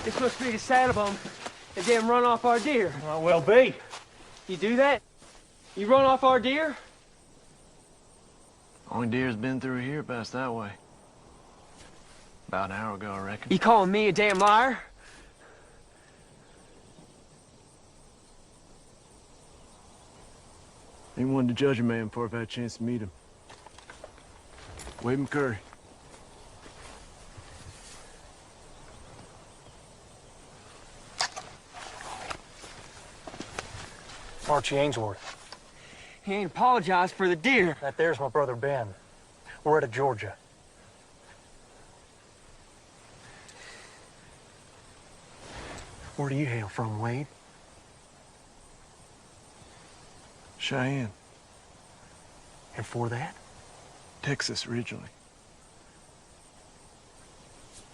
This must be the saddlebone that damn run off our deer. Might well be. You do that? You run off our deer? Only deer's been through here past that way. About an hour ago, I reckon. You calling me a damn liar? Ain't one to judge a man before I've had a chance to meet him. Wade McCurry. Archie Ainsworth. He ain't apologized for the deer. That there's my brother Ben. We're out of Georgia. Where do you hail from, Wade? Cheyenne. And for that? Texas, originally.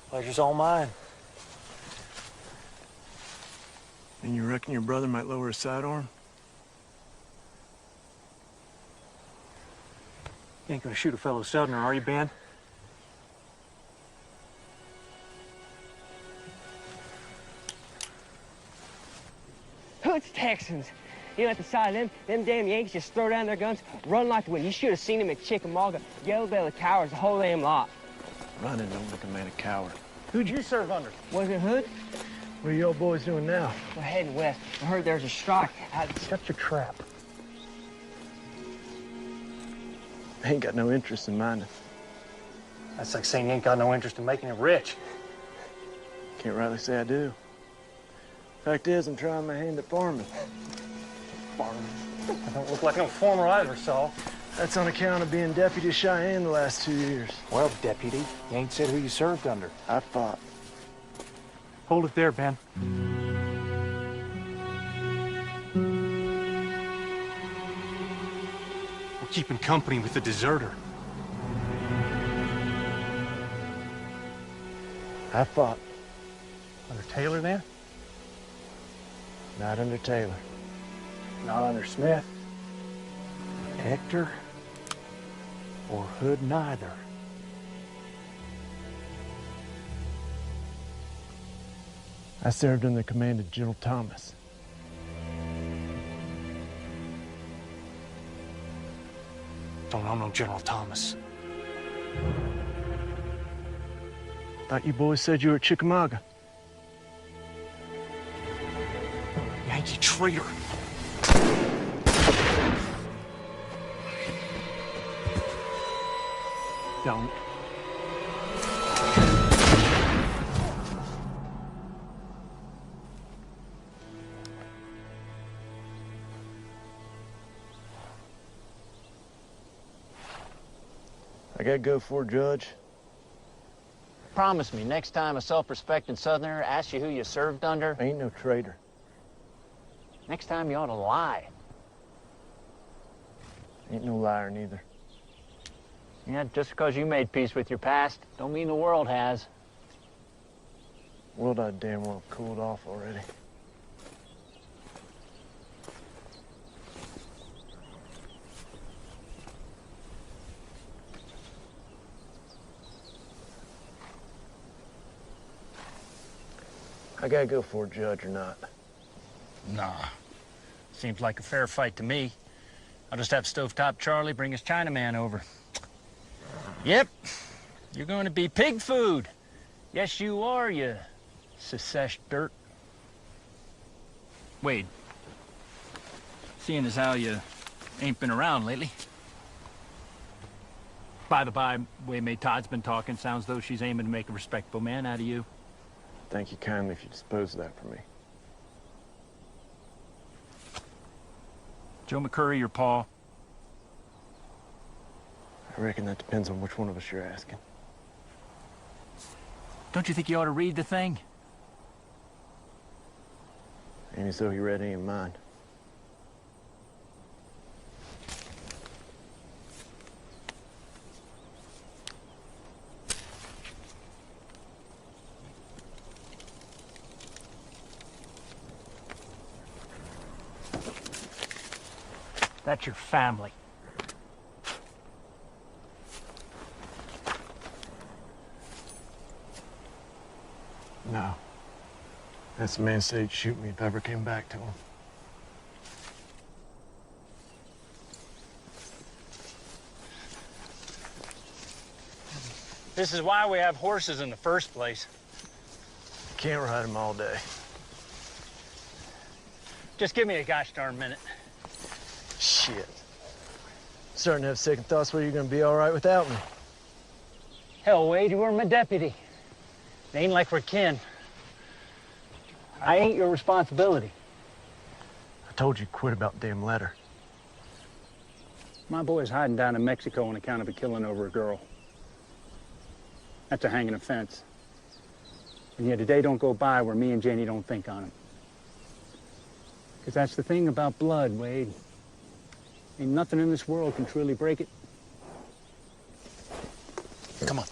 Pleasure's all mine. And you reckon your brother might lower his sidearm? You ain't gonna shoot a fellow Southerner, are you, Ben? It's Texans. You know, at the sight of them damn Yankees just throw down their guns, run like the wind. You should have seen them at Chickamauga. Yellow Belly cowards, the whole damn lot. Running don't make a man a coward. Who'd you serve under? Wasn't it Hood? What are you old boys doing now? We're heading west. I heard there's a strike out Shut your trap. I ain't got no interest in minding. That's like saying you ain't got no interest in making it rich. Can't rightly say I do. Fact is, I'm trying my hand at farming. Farming? I don't look like no farmer I ever saw. That's on account of being deputy Cheyenne the last 2 years. Well, deputy, you ain't said who you served under. I fought. Hold it there, Ben. We're keeping company with the deserter. I fought. Under Taylor, then? Not under Taylor. Not under Smith. Hector or Hood neither. I served under the command of General Thomas. Don't know no General Thomas. Thought you boys said you were at Chickamauga. Yankee traitor. Don't. I gotta go for Judge. Promise me, next time a self-respecting Southerner asks you who you served under, I ain't no traitor. next time you ought to lie. Ain't no liar neither. Yeah, just because you made peace with your past, don't mean the world has. World I damn well cooled off already. I gotta go for a judge or not? Nah. Seems like a fair fight to me. I'll just have Stovetop Charlie bring his Chinaman over. Yep. You're going to be pig food. Yes, you are, you secesh dirt. Wade, seeing as how you ain't been around lately. By the by, way May Todd's been talking, sounds though she's aiming to make a respectable man out of you. Thank you kindly if you dispose of that for me. Joe McCurry or Paul? I reckon that depends on which one of us you're asking. Don't you think you ought to read the thing? Ain't as though he read any of mine. That's your family. No. That's the man said he'd shoot me if I ever came back to him. This is why we have horses in the first place. Can't ride him all day. Just give me a gosh darn minute. Shit. Starting to have second thoughts whether you're gonna be all right without me. Hell, Wade, you were my deputy. It ain't like we're kin. I ain't your responsibility. I told you quit about the damn letter. My boy's hiding down in Mexico on account of a killing over a girl. That's a hanging offense. And yet a day don't go by where me and Janie don't think on him. Because that's the thing about blood, Wade. Ain't nothing in this world can truly break it. Come on.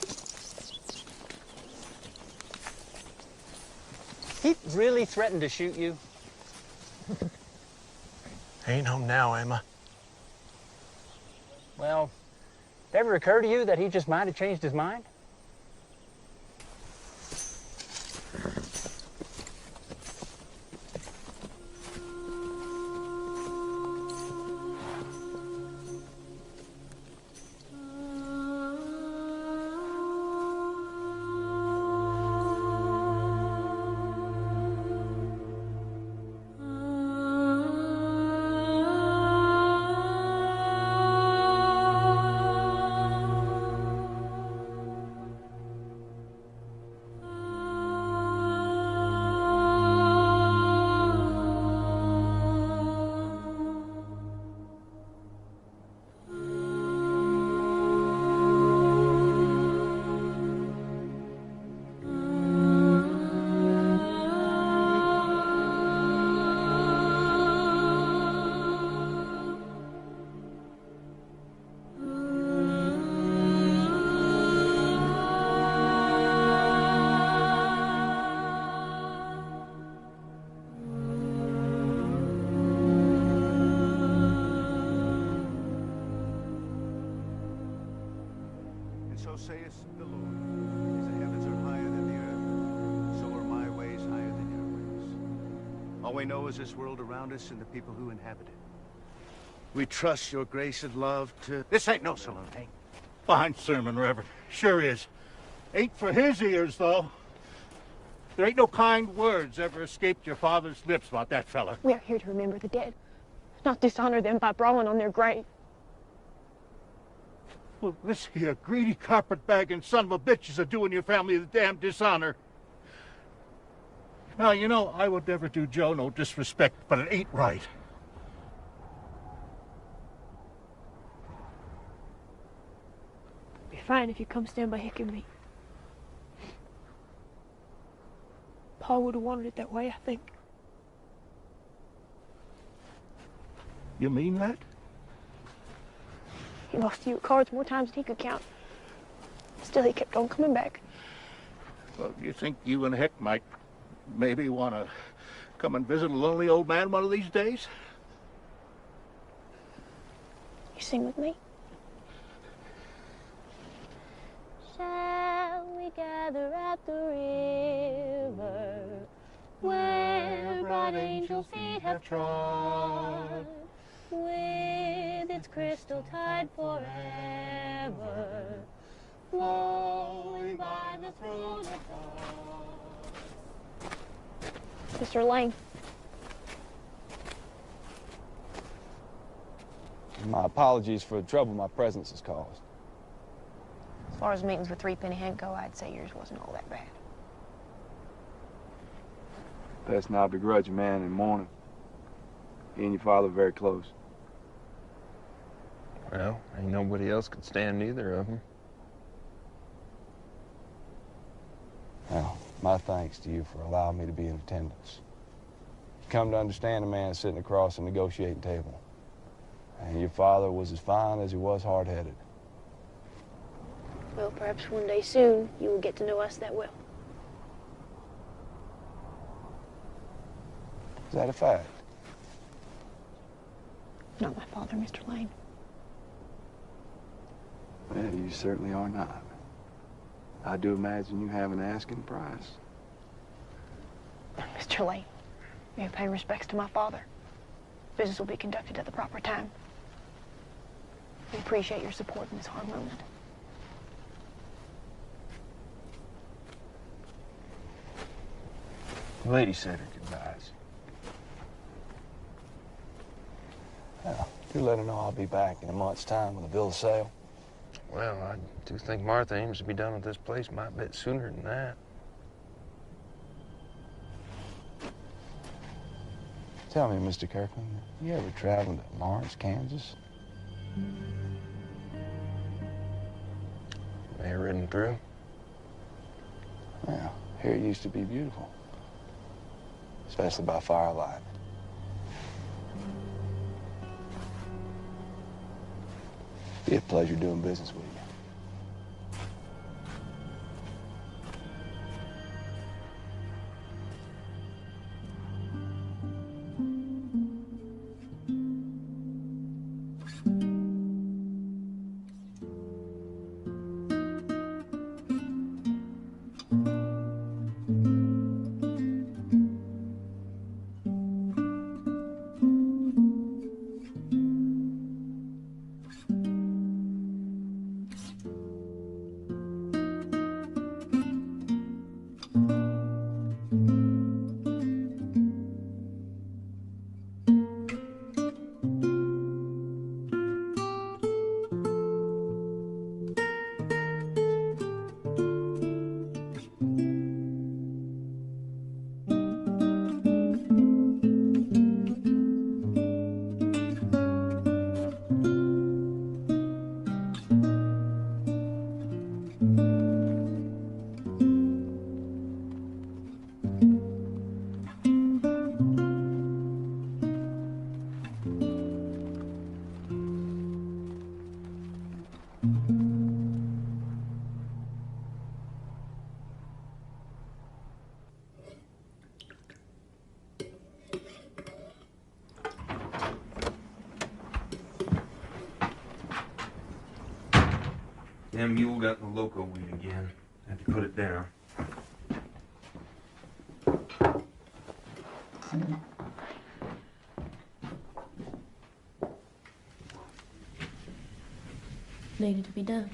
He really threatened to shoot you? Ain't home now, am I? Well, did it ever occur to you that he just might have changed his mind? So saith the Lord, as the heavens are higher than the earth, so are my ways higher than your ways. All we know is this world around us and the people who inhabit it. We trust your grace and love to... This ain't no saloon, eh? Fine sermon, Reverend. Sure is. Ain't for his ears, though. There ain't no kind words ever escaped your father's lips about that fella. We are here to remember the dead, not dishonor them by brawling on their grave. Well, this here greedy carpet-bagging son of a bitch is a-doing your family the damn dishonor. Now, you know, I would never do Joe no disrespect, but it ain't right. Be fine if you come stand by Hick and me. Paul would have wanted it that way, I think. You mean that? He lost to you at cards more times than he could count. Still, he kept on coming back. Well, do you think you and Heck might maybe want to come and visit a lonely old man one of these days? You sing with me? Shall we gather at the river where bright angel feet have trod, with its crystal tide forever flowing by the throne of God? Mr. Lane. My apologies for the trouble my presence has caused. As far as meetings with Threepenny Hank go, I'd say yours wasn't all that bad. Best not begrudge a man in mourning. He and your father are very close. Well, ain't nobody else could stand either of them. Well, my thanks to you for allowing me to be in attendance. You come to understand a man sitting across a negotiating table. And your father was as fine as he was hard-headed. Well, perhaps one day soon you will get to know us that well. Is that a fact? Not my father, Mr. Lane. Well, you certainly are not. I do imagine you have an asking price. Mr. Lane, may I pay respects to my father. Business will be conducted at the proper time. We appreciate your support in this hard moment. The lady said her goodbyes. Well, do let her know I'll be back in a month's time with a bill of sale. Well, I do think Martha aims to be done with this place might a bit sooner than that. Tell me, Mr. Kirkland, you ever traveled to Lawrence, Kansas? May have ridden through. Well, here it used to be beautiful. Especially by firelight. Be a pleasure doing business with you. That mule got the loco weed again. Had to put it down. Needed to be done.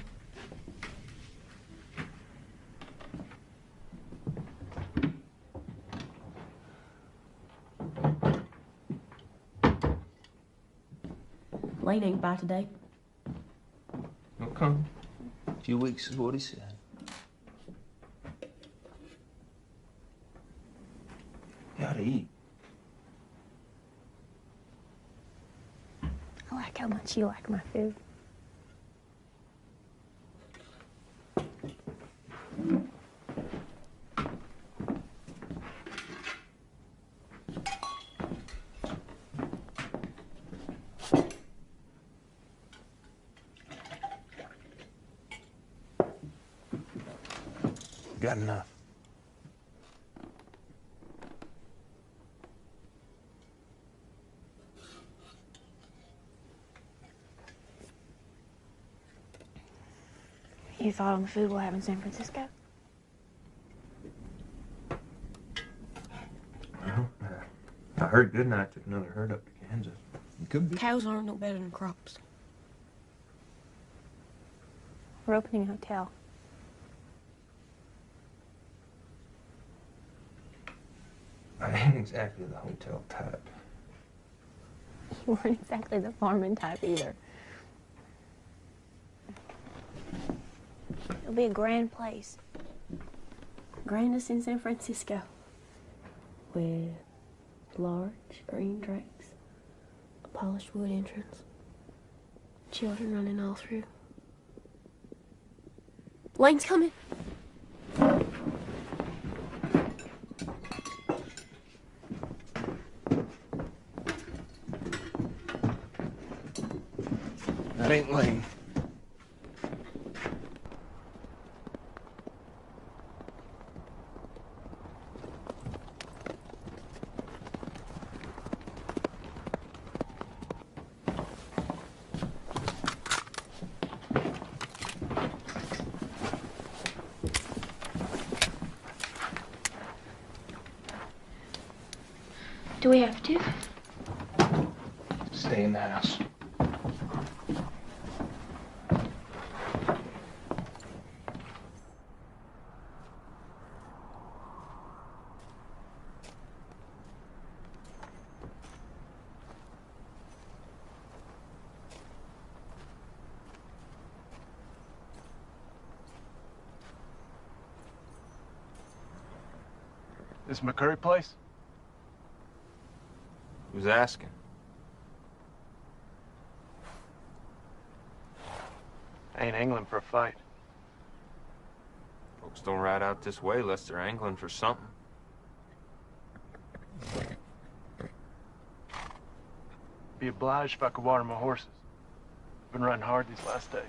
Lane ain't by today. He'll come. A few weeks is what he said. Gotta eat. I like how much you like my food. Got enough. You thought on the food we'll have in San Francisco? Well, I heard Goodnight took another herd up to Kansas. It could be. Cows aren't no better than crops. We're opening a hotel. I ain't exactly the hotel type. You weren't exactly the farming type either. It'll be a grand place. Grandest in San Francisco. With large green drakes, a polished wood entrance, children running all through. Lane's coming. That ain't Lane. Do we have to? Stay in the house. This McCurry place? Who's asking? I ain't angling for a fight. Folks don't ride out this way unless they're angling for something. Be obliged if I could water my horses. Been riding hard these last days.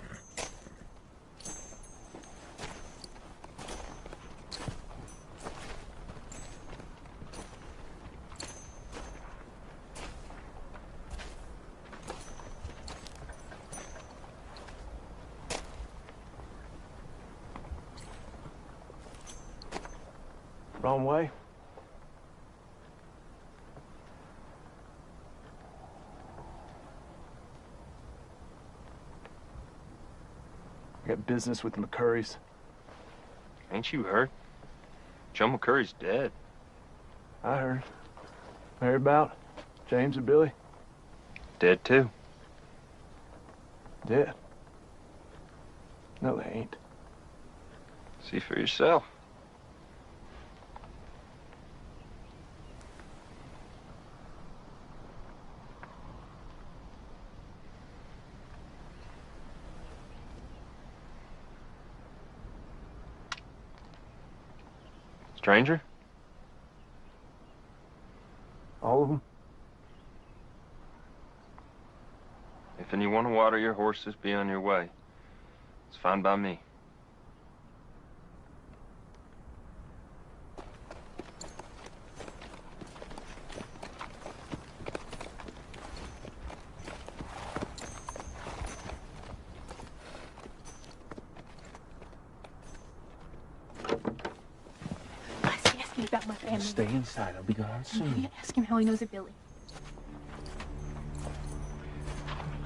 Wrong way? I got business with the McCurrys. Ain't you heard? Joe McCurry's dead. I heard. Heard about James and Billy? Dead too. Dead? No, they ain't. See for yourself. Stranger? All of them? If you want to water your horses, be on your way. It's fine by me. About my family. Stay inside. I'll be gone soon. Ask him how he knows of Billy.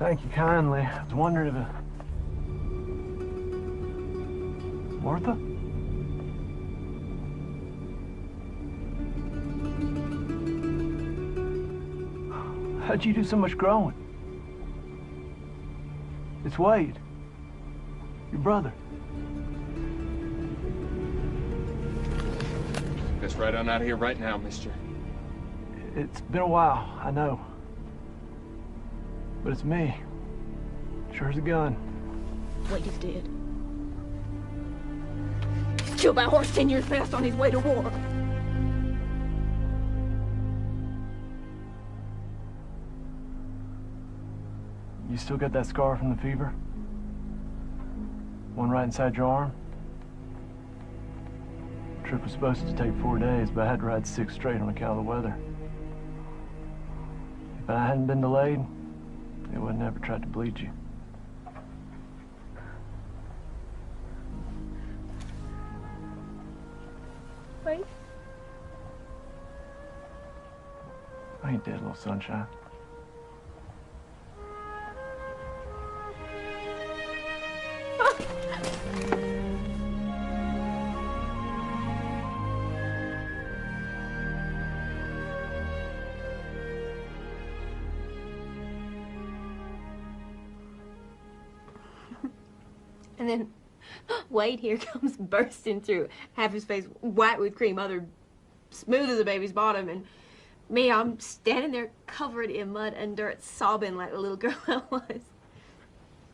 Thank you kindly. I was wondering if Martha? How'd you do so much growing? It's Wade. Your brother. Let's ride on out of here right now, mister. It's been a while, I know. But it's me. Sure as a gun. Wade is dead. He's killed by a horse 10 years past on his way to war. You still got that scar from the fever? One right inside your arm? Trip was supposed to take 4 days, but I had to ride 6 straight on account of the weather. If I hadn't been delayed, it would have never tried to bleed you. Wait. I ain't dead, little sunshine. And then Wade here comes bursting through, half his face white with cream, other smooth as a baby's bottom, and me, I'm standing there covered in mud and dirt, sobbing like the little girl I was. It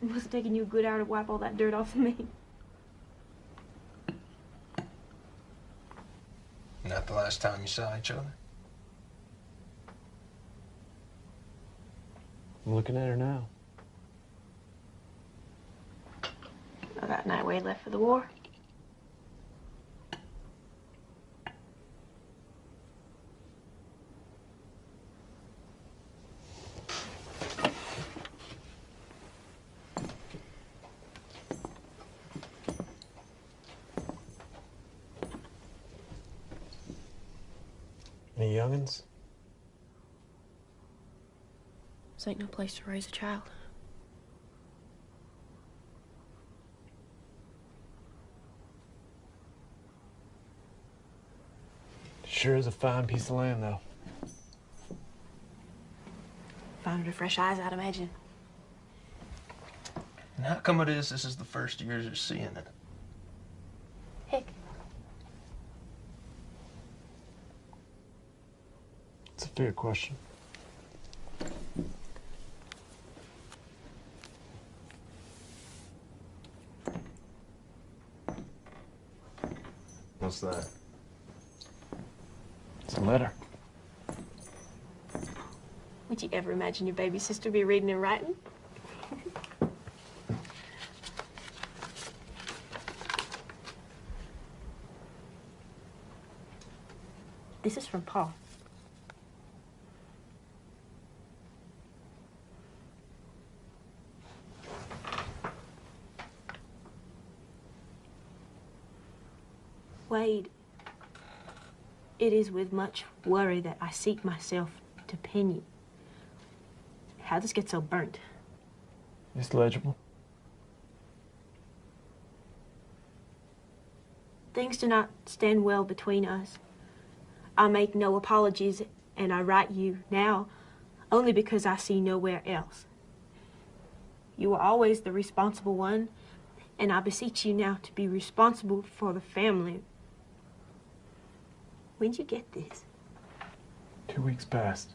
must have taken you a good hour to wipe all that dirt off of me. Not the last time you saw each other? I'm looking at her now. That night Wade left for the war. Any youngins? This ain't no place to raise a child. Sure is a fine piece of land, though. Found it with fresh eyes, I'd imagine. And how come it is this is the first year you're seeing it? Heck, It's a fair question. What's that? It's a letter. would you ever imagine your baby sister be reading and writing? This is from Paul. Wade, it is with much worry that I seek myself to pen you. How this get so burnt? It's legible. Things do not stand well between us. I make no apologies, and I write you now only because I see nowhere else. You are always the responsible one, and I beseech you now to be responsible for the family. When'd you get this? 2 weeks past.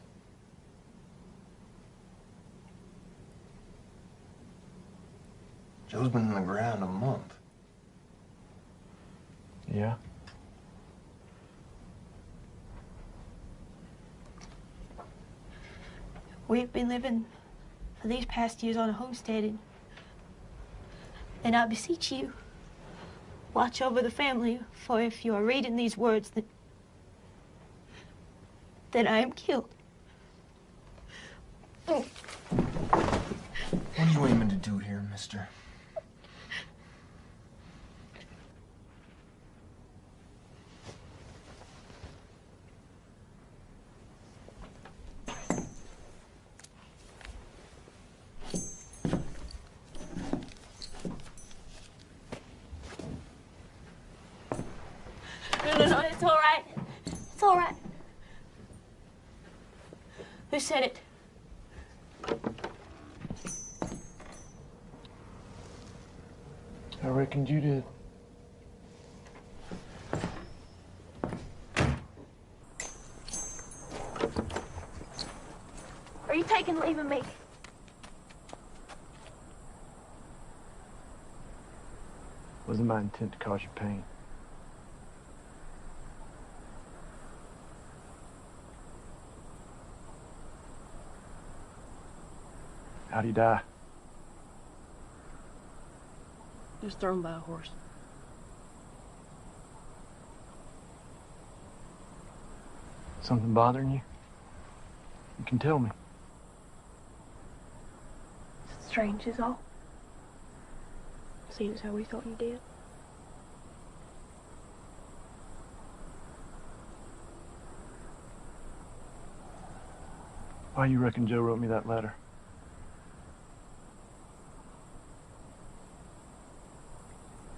Joe's been in the ground a month. Yeah? We've been living for these past years on a homestead, and I beseech you, watch over the family, for if you are reading these words, then I am killed. What are you aiming to do here, mister? No, it's all right. It's all right. Who said it? I reckoned you did. Are you taking leave of me? Wasn't my intent to cause you pain. How'd he die? He was thrown by a horse. Something bothering you? You can tell me. It's strange is all. Seems how we thought you did. Why you reckon Joe wrote me that letter?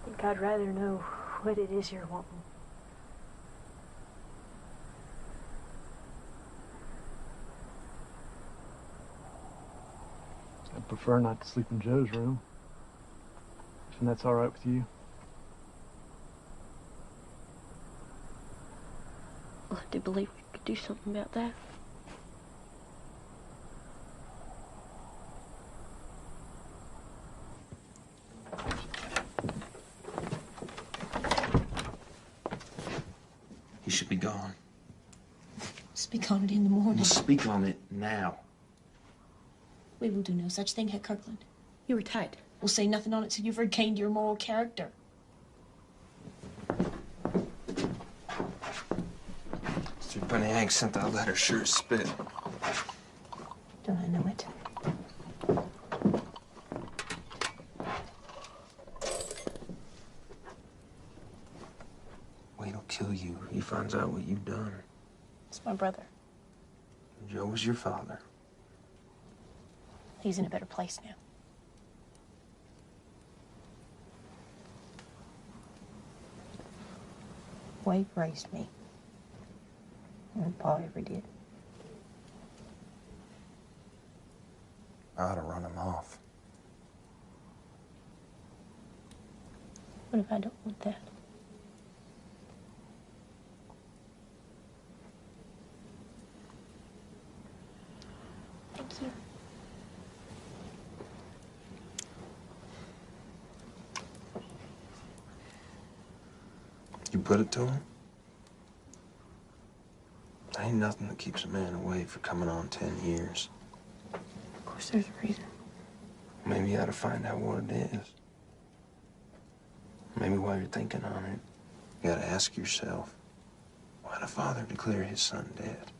I think I'd rather know what it is you're wanting. I'd prefer not to sleep in Joe's room. And that's all right with you? Well, I do believe we could do something about that. He should be gone. Speak on it in the morning. We'll speak on it now. We will do no such thing, Herr Kirkland. You were tight. We'll say nothing on it till you've regained your moral character. Threepenny Hank sent that letter sure as spit. Don't I know it? Wade'll kill you if he finds out what you've done. It's my brother. Joe was your father. He's in a better place now. Wade raised me. And Pa ever did. I ought to run him off. What if I don't want that? Thank you. You put it to him? There ain't nothing that keeps a man away for coming on 10 years. Of course there's a reason. Maybe you ought to find out what it is. Maybe while you're thinking on it, you gotta ask yourself, why'd a father declare his son dead?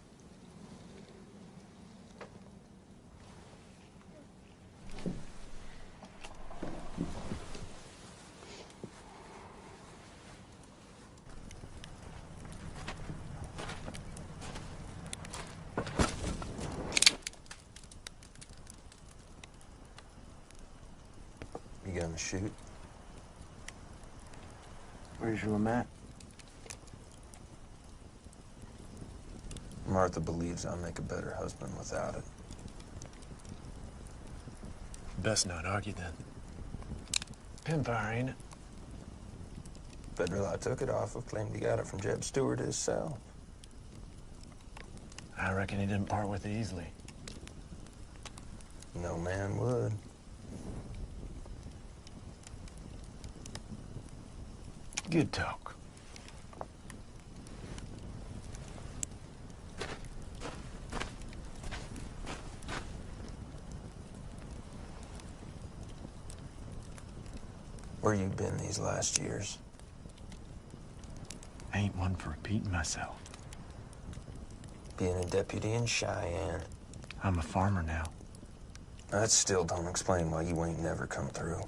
You gonna shoot? Where's your mat? Martha believes I'll make a better husband without it. Best not argue then. Pinfire, ain't it? Federal I took it off of, claimed he got it from Jeb Stewart himself. I reckon he didn't part with it easily. No man would. Good talk. Where you been these last years? I ain't one for repeating myself. Being a deputy in Cheyenne. I'm a farmer now. That still don't explain why you ain't never come through.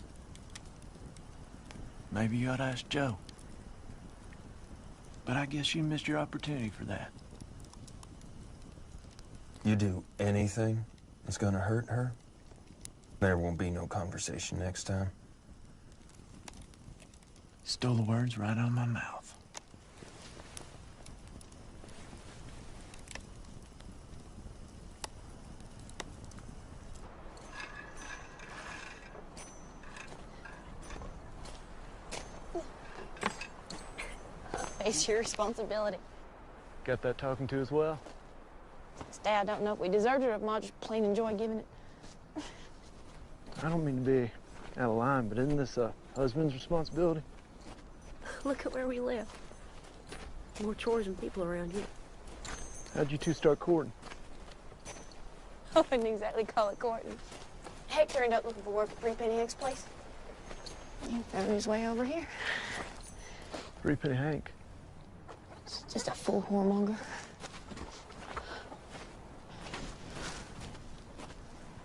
Maybe you ought to ask Joe. But I guess you missed your opportunity for that. You do anything that's gonna hurt her, there won't be no conversation next time. Stole the words right out of my mouth. Face your responsibility. Got that talking to as well? Stay, I don't know if we deserved it or if Ma just plain enjoy giving it. I don't mean to be out of line, but isn't this a husband's responsibility? Look at where we live. More chores than people around here. How'd you two start courting? I wouldn't exactly call it courting. Hector ended up looking for work at Threepenny Hank's place. He found his way over here. Threepenny Hank. It's just a fool whoremonger.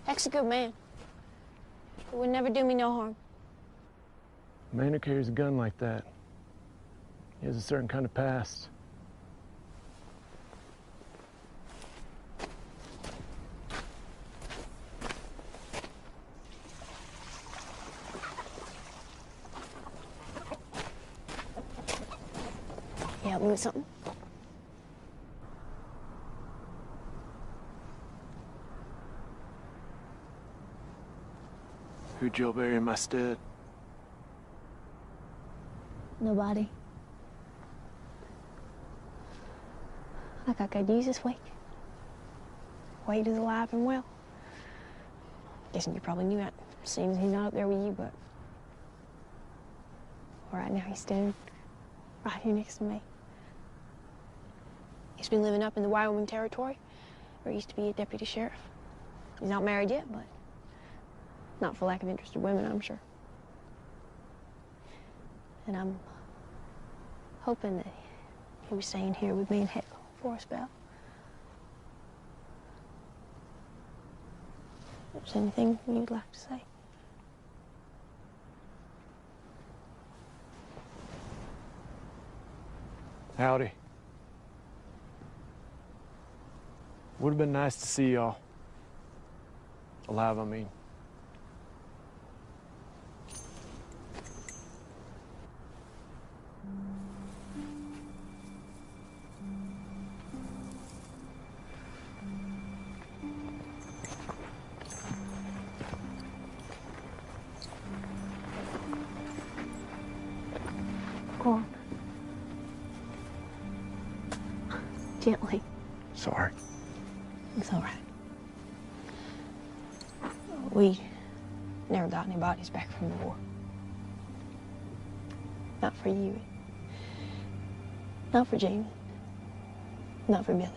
Heck's a good man. He would never do me no harm. A man who carries a gun like that, he has a certain kind of past. You help me with something? Who'd Joe bury in my stead? Nobody. Like I could use this week. Wade is alive and well. Guessing you probably knew that, seeing as he's not up there with you, but right now he's standing right here next to me. He's been living up in the Wyoming Territory, where he used to be a deputy sheriff. He's not married yet, but not for lack of interested women, I'm sure. And I'm hoping that he was staying here with me and Heckle for a spell. If there's anything you'd like to say. Howdy. Would have been nice to see y'all. Alive, I mean. Go on. Gently. Sorry. It's all right. We never got any bodies back from the war. Not for you. Not for Jamie. Not for Billy.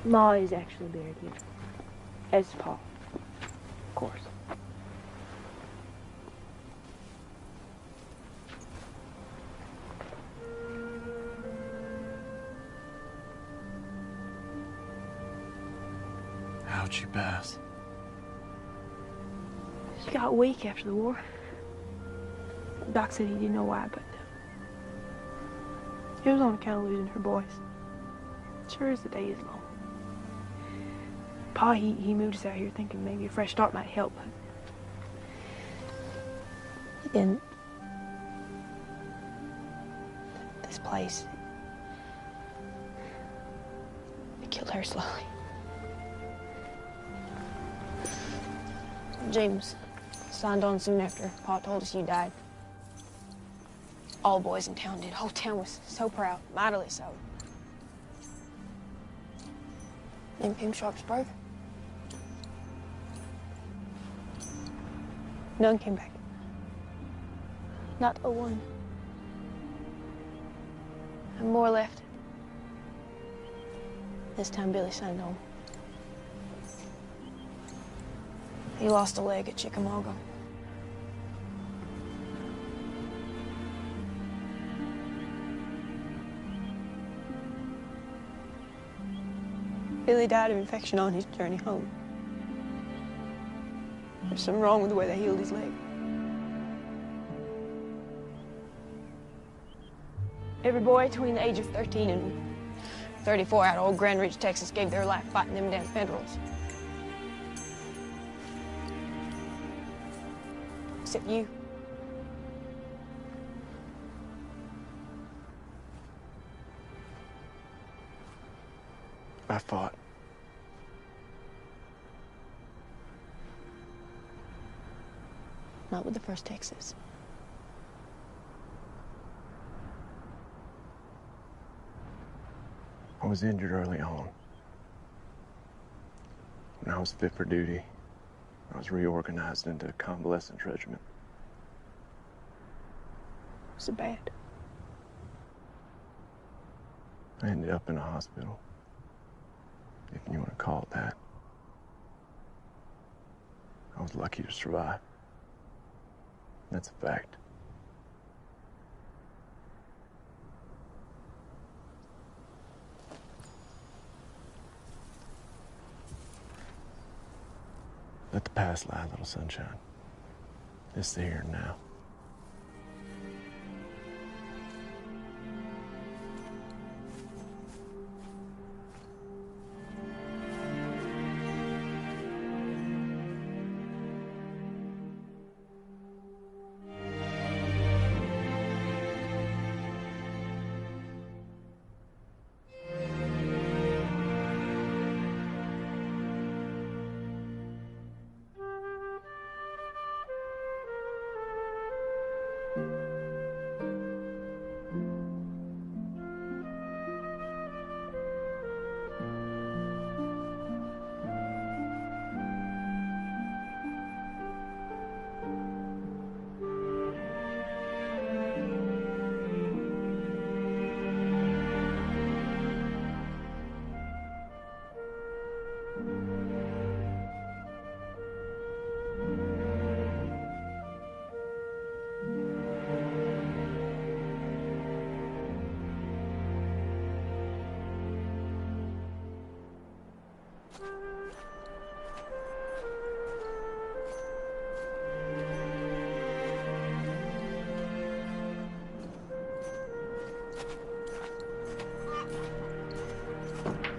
Ma is actually buried here. As is Paul. Of course. How'd she pass? She got weak after the war. Doc said he didn't know why, but it was on account of losing her boys. Sure as the day is long. Pa, he moved us out here thinking maybe a fresh start might help, but He didn't. This place, it killed her slowly. James signed on soon after Pa told us you died. All boys in town did. Whole town was so proud, mightily so. Then came Sharpsburg. None came back. Not a one. And more left. This time Billy signed on. He lost a leg at Chickamauga. Billy died of infection on his journey home. There's something wrong with the way they healed his leg. Every boy between the age of 13 and 34 out of old Grand Ridge, Texas, gave their life fighting them damn Federals. Except you. I fought. Not with the 1st Texas. I was injured early on. When I was fit for duty, I was reorganized into a convalescent regiment. Was it bad? I ended up in a hospital, if you want to call it that. I was lucky to survive. That's a fact. Let the past lie, little sunshine. It's the here and now.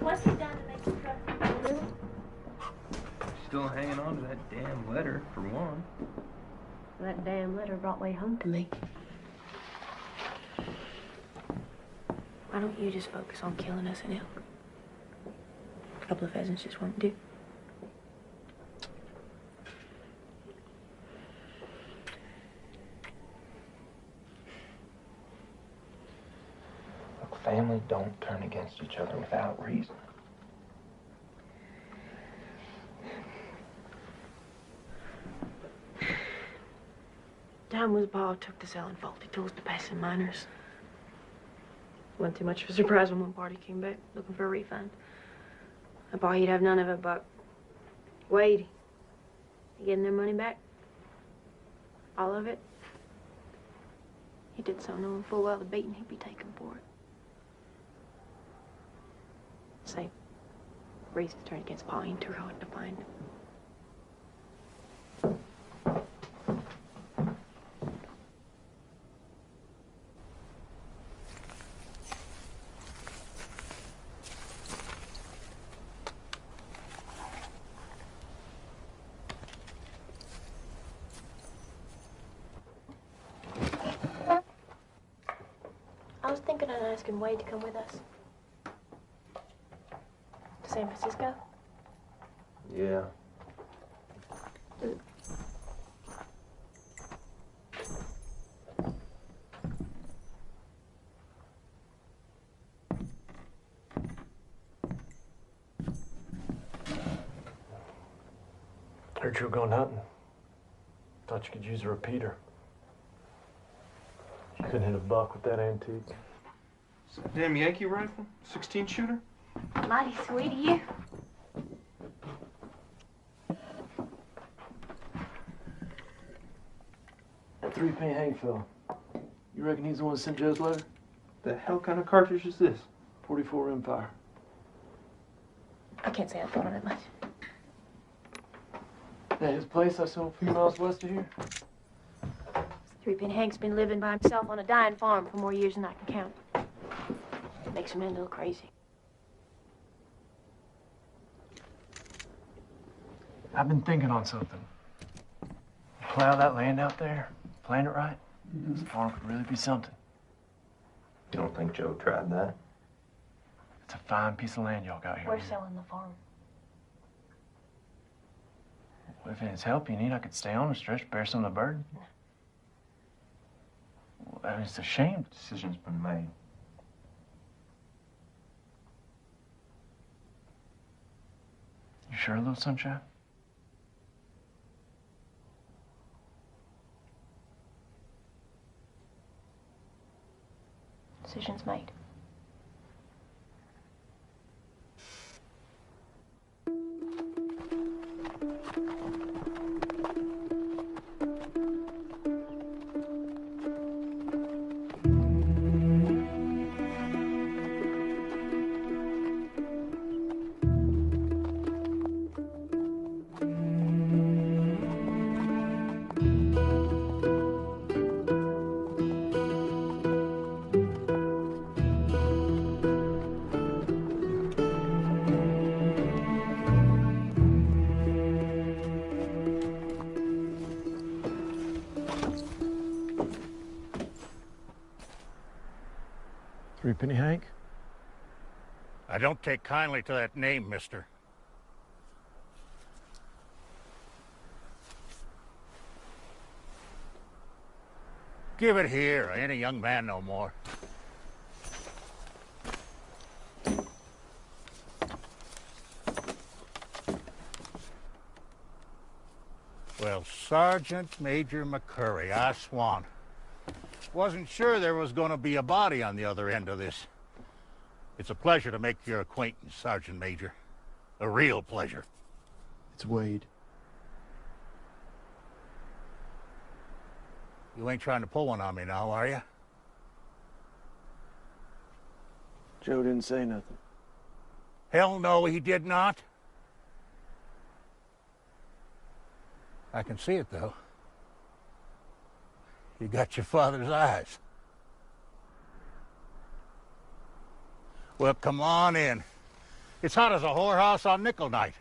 What's he done to make you trust him? Still hanging on to that damn letter, for one. That damn letter brought way home to me. Why don't you just focus on killing us an elk? A couple of pheasants just won't do. Look, family don't turn against each other without reason. Time was Pa took to selling faulty tools to passing miners. Wasn't too much of a surprise when one party came back looking for a refund. I thought he'd have none of it, but Wade, he getting their money back? All of it? He did so knowing full well the beating he'd be taking for it. Say, reason to turn against Pa ain't too hard to find. I was thinking of asking Wade to come with us. To San Francisco. Yeah. Heard you were going hunting. Thought you could use a repeater. You couldn't hit a buck with that antique. Is that damn Yankee rifle? 16 shooter? Mighty sweet of you. That 3-penny Hank fella. You reckon he's the one that sent Joe's letter? The hell kind of cartridge is this? 44 Rimfire. I can't say I thought of it much. At his place I saw a few miles west of here. 3-penny Hank's been living by himself on a dying farm for more years than I can count. Makes a man a little crazy. I've been thinking on something. Plow that land out there, plan it right, this farm could really be something. You don't think Joe tried that? It's a fine piece of land y'all got here. We're selling the farm. Well, if it's help you need, I could stay on the stretch, bear some of the burden. Well, I mean, it's a shame. Decision's been made. You sure, little sunshine? Decision's made. Penny Hank? I don't take kindly to that name, mister. Give it here. I ain't a young man no more. Well, Sergeant Major McCurry, I swan. Wasn't sure there was going to be a body on the other end of this. It's a pleasure to make your acquaintance, Sergeant Major. A real pleasure. It's Wade. You ain't trying to pull one on me now, are you? Joe didn't say nothing. Hell no, he did not. I can see it, though. You got your father's eyes. Well, come on in. It's hot as a whorehouse on nickel night.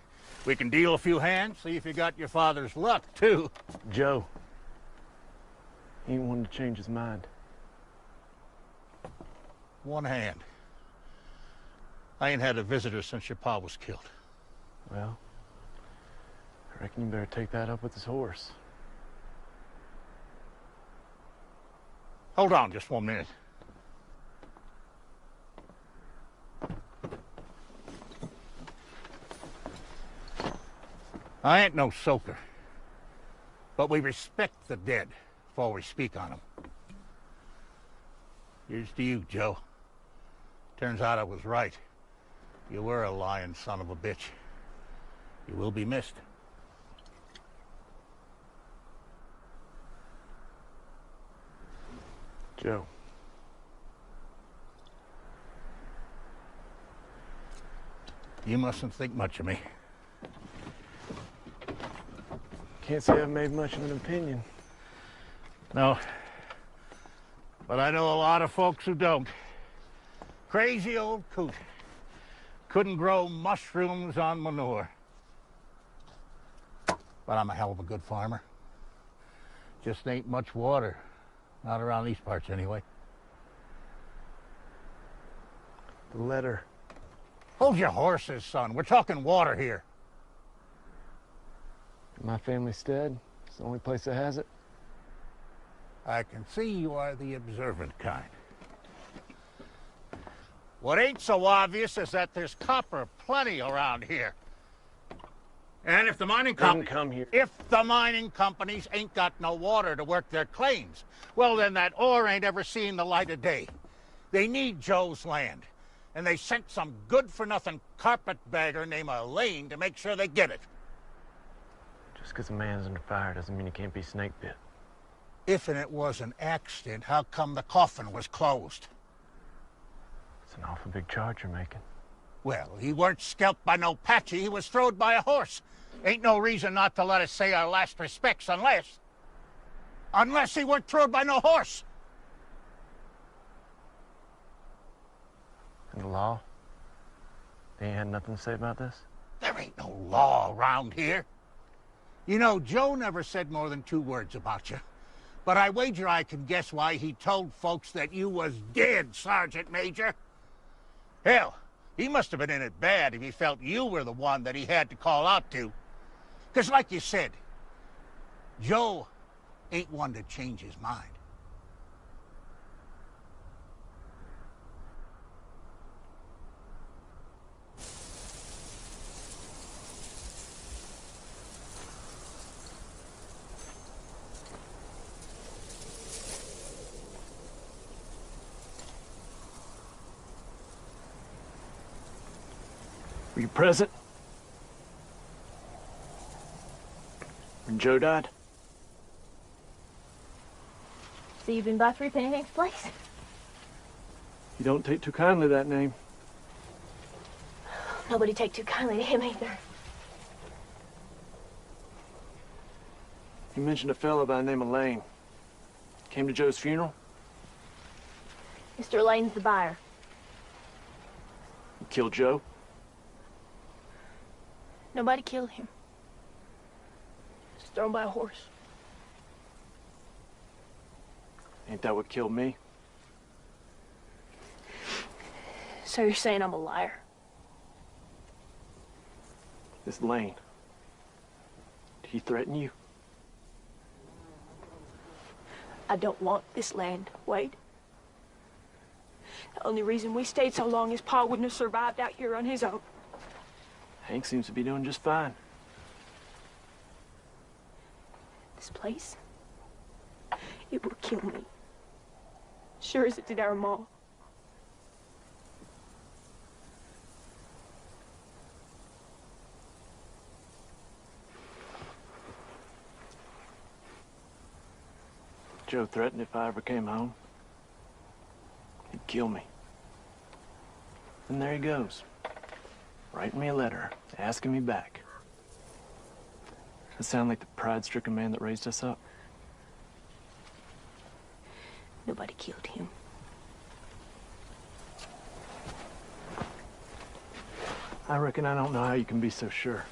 We can deal a few hands, see if you got your father's luck, too. Joe. He ain't wanting to change his mind. One hand. I ain't had a visitor since your pa was killed. Well, I reckon you better take that up with his horse. Hold on just 1 minute. I ain't no soaker, but we respect the dead before we speak on them. Here's to you, Joe. Turns out I was right. You were a lying son of a bitch. You will be missed. Joe. You mustn't think much of me. Can't say I've made much of an opinion. No. But I know a lot of folks who don't. Crazy old coot. Couldn't grow mushrooms on manure. But I'm a hell of a good farmer. Just ain't much water. Not around these parts, anyway. The letter. Hold your horses, son. We're talking water here. My family's dead. It's the only place that has it. I can see you are the observant kind. What ain't so obvious is that there's copper plenty around here. And if the mining companies ain't got no water to work their claims, well, then that ore ain't ever seen the light of day. They need Joe's land, and they sent some good-for-nothing carpetbagger named Elaine to make sure they get it. Just because a man's under fire doesn't mean he can't be snake bit. If and it was an accident, how come the coffin was closed? It's an awful big charge you're making. Well, he weren't scalped by no Patchy. He was throwed by a horse. Ain't no reason not to let us say our last respects unless he weren't throwed by no horse. And the law? They ain't had nothing to say about this? There ain't no law around here. You know, Joe never said more than 2 words about you. But I wager I can guess why he told folks that you was dead, Sergeant Major. Hell, he must have been in it bad if he felt you were the one that he had to call out to. 'Cause like you said, Joe ain't one to change his mind. Were you present when Joe died? So you've been by Three Pancakes Place? You don't take too kindly to that name. Nobody take too kindly to him either. You mentioned a fellow by the name of Lane. Came to Joe's funeral? Mr. Lane's the buyer. You killed Joe? Nobody killed him. Just thrown by a horse. Ain't that what killed me? So you're saying I'm a liar? This Lane. Did he threaten you? I don't want this land, Wade. The only reason we stayed so long is Pa wouldn't have survived out here on his own. Hank seems to be doing just fine. This place, it will kill me. Sure as it did our Ma. Joe threatened if I ever came home, he'd kill me. And there he goes, writing me a letter, asking me back. That sound like the pride-stricken man that raised us up? Nobody killed him. I reckon I don't know how you can be so sure.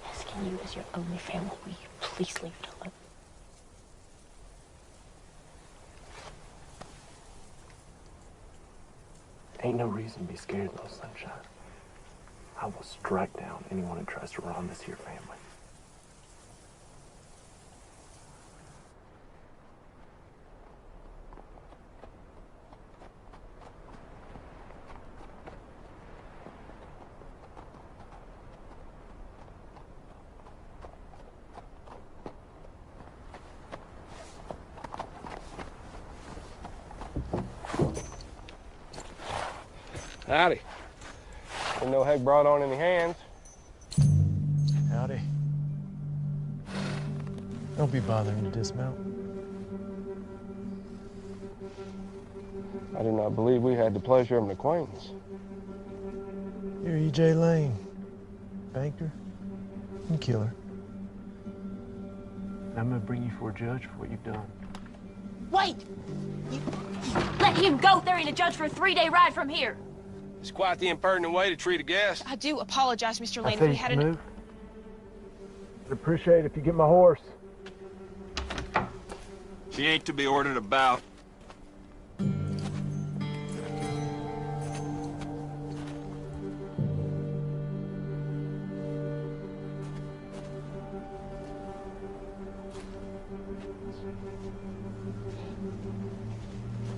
Asking you as your only family, will you please leave it alone? Ain't no reason to be scared, little sunshine. I will strike down anyone who tries to wrong this here family. Howdy. Didn't know Heck brought on any hands. Howdy. Don't be bothering to dismount. I did not believe we had the pleasure of an acquaintance. You're E.J. Lane, banker and killer. And I'm gonna bring you for a judge for what you've done. Wait! You let him go. There ain't a judge for a 3-day ride from here. It's quite the impertinent way to treat a guest. I do apologize, Mr. Lane. I say We had move. I'd appreciate it if you get my horse. She ain't to be ordered about.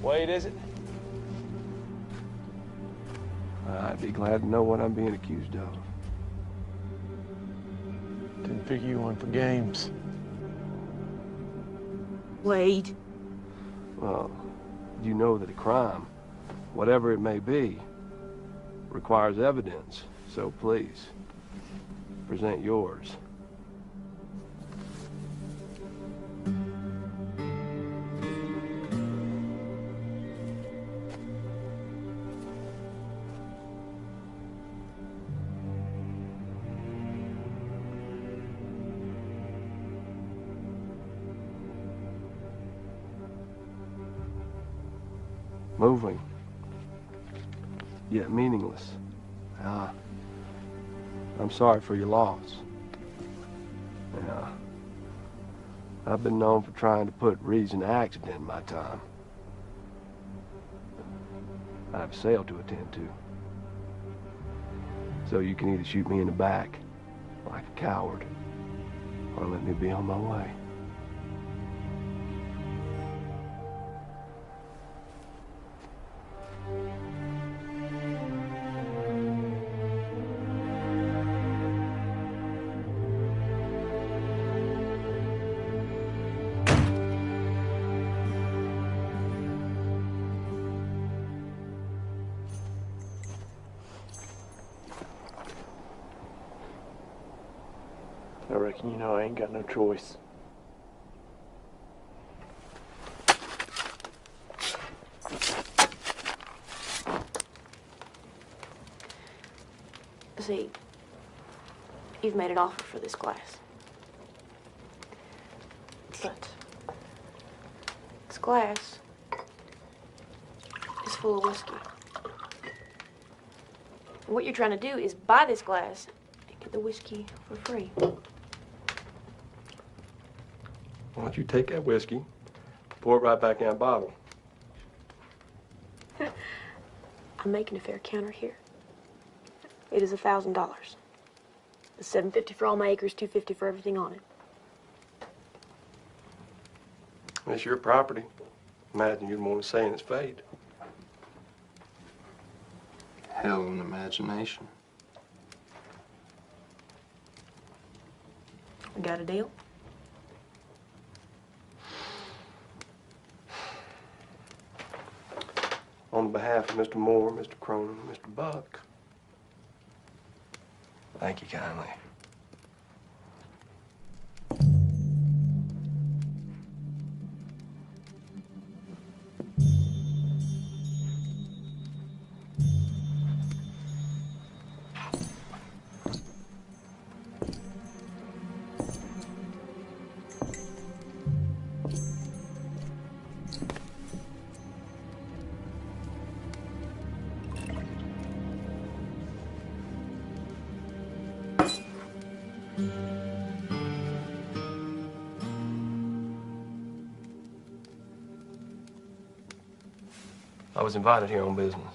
Wade, is it? I'd be glad to know what I'm being accused of. Didn't figure you on for games. Wade. Well, you know that a crime, whatever it may be, requires evidence. So please, present yours. Moving, yet meaningless. I'm sorry for your loss. I've been known for trying to put reason to accident in my time. I have a sale to attend to. So you can either shoot me in the back, like a coward, or let me be on my way. I reckon you know I ain't got no choice. See, you've made an offer for this glass. But this glass is full of whiskey. And what you're trying to do is buy this glass and get the whiskey for free. Why don't you take that whiskey, pour it right back in that bottle? I'm making a fair counter here. It is $1,000. It's $750 for all my acres, $250 for everything on it. It's your property. Imagine you'd want to say in its fate. Hell of an imagination. Got a deal? On behalf of Mr. Moore, Mr. Cronin, Mr. Buck, thank you kindly. I was invited here on business.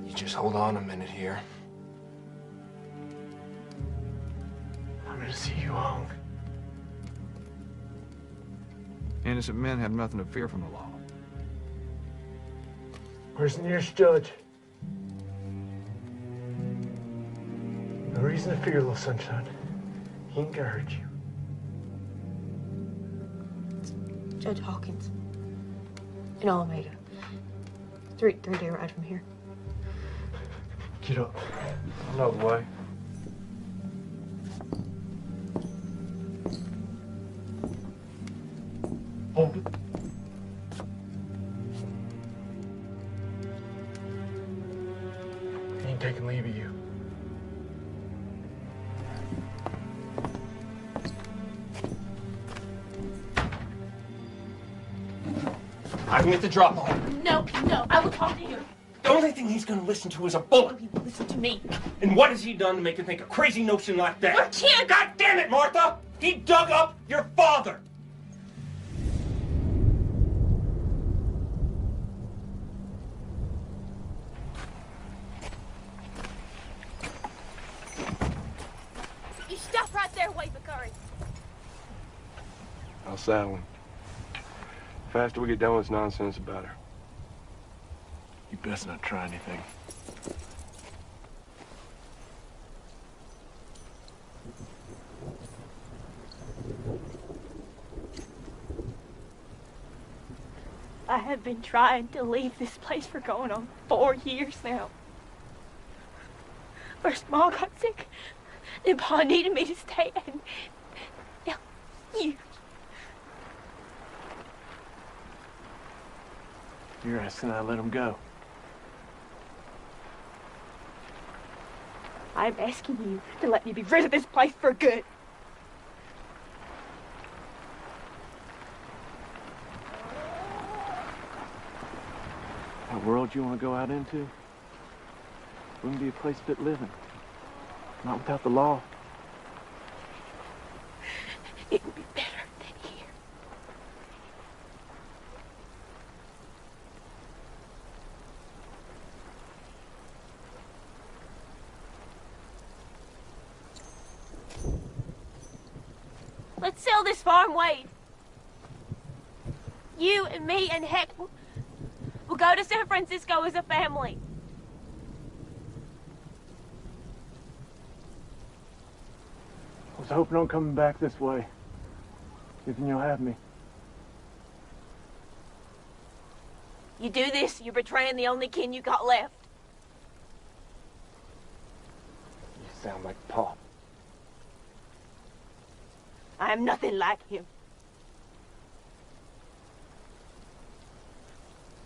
You just hold on a minute here. I'm gonna see you hung. Innocent men have nothing to fear from the law. Where's the nearest judge? No reason to fear, little sunshine. He ain't gonna hurt you. Judge Hawkins. In Alameda. Three-day ride from here. Get up. I know the way. Hold it. He ain't taking leave of you. I can get the drop on. No, I will talk to him. The only thing he's gonna listen to is a bullet. He will listen to me. And what has he done to make you think a crazy notion like that? I can't. God damn it, Martha! He dug up your father! You stop right there, Wade McCurry. I'll saddle him. The faster we get done with this nonsense, the better. You best not try anything. I have been trying to leave this place for going on 4 years now. First, Mom got sick, and Pa needed me to stay, and now you. You're asking I let him go. I'm asking you to let me be rid of this place for good. That world you want to go out into wouldn't be a place fit living. Not without the law. It would be better than here. Let's sell this farm, Wade. You and me and Heck will go to San Francisco as a family. I was hoping on coming back this way. Thinking you'll have me. You do this, you're betraying the only kin you got left. You sound like Pa. I am nothing like him.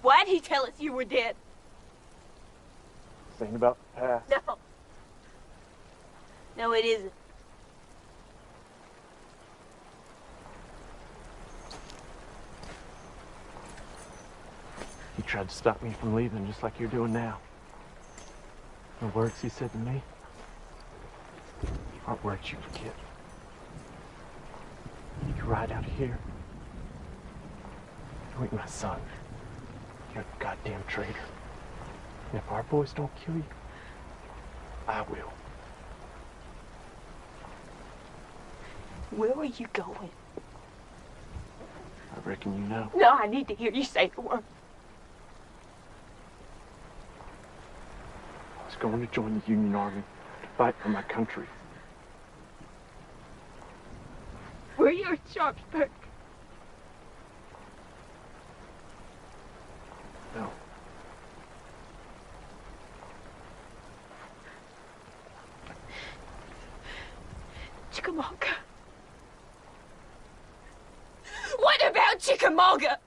Why'd he tell us you were dead? This ain't about the past. No. No, it isn't. He tried to stop me from leaving just like you're doing now. The words he said to me aren't words you forget. You ride out of here. You ain't my son. You're a goddamn traitor. And if our boys don't kill you, I will. Where are you going? I reckon you know. No, I need to hear you say the word. I was going to join the Union Army to fight for my country. Were you at Sharpsburg? No. Chickamauga. What about Chickamauga?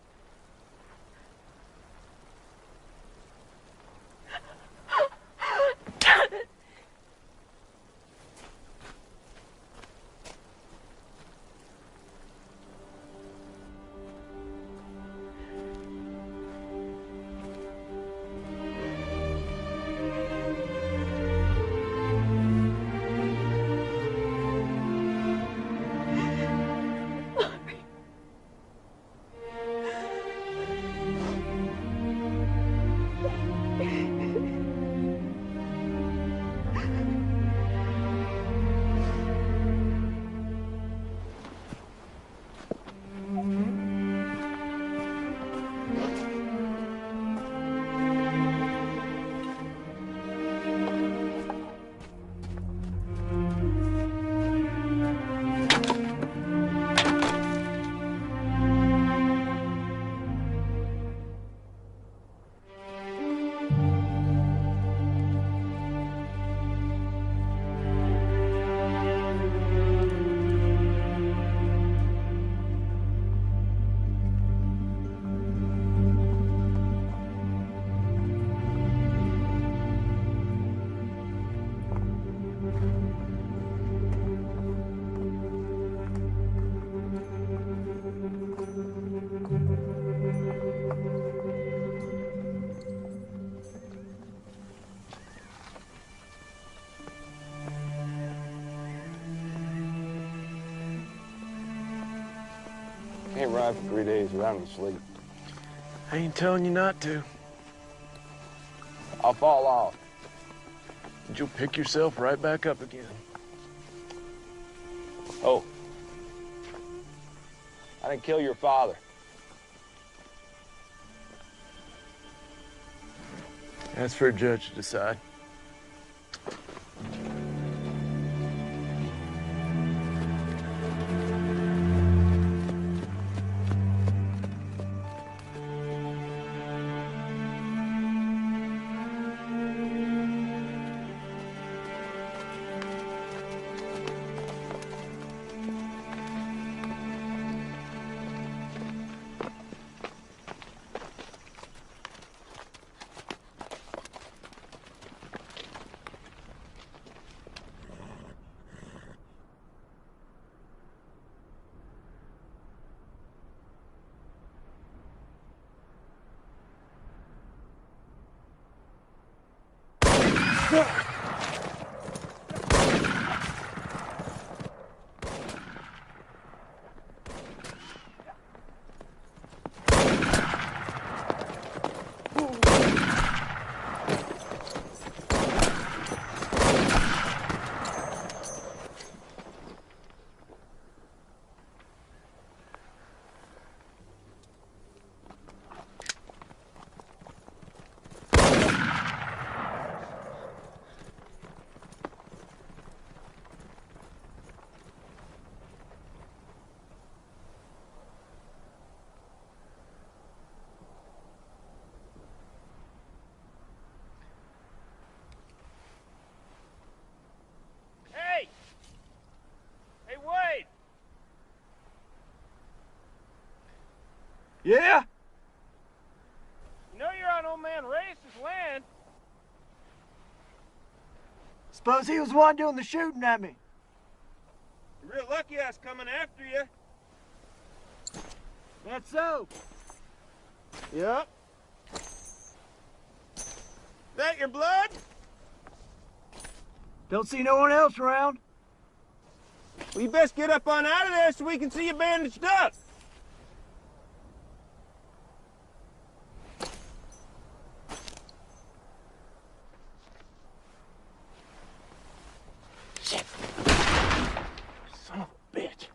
around for 3 days without any sleep. I ain't telling you not to. I'll fall off. But you'll pick yourself right back up again. Oh. I didn't kill your father. That's for a judge to decide. Yeah? You know you're on old man Reyes' land. Suppose he was the one doing the shooting at me. You're real lucky I was coming after you. That's so. Yep. That your blood? Don't see no one else around. Well, you best get up on out of there so we can see you bandaged up. Son of a bitch.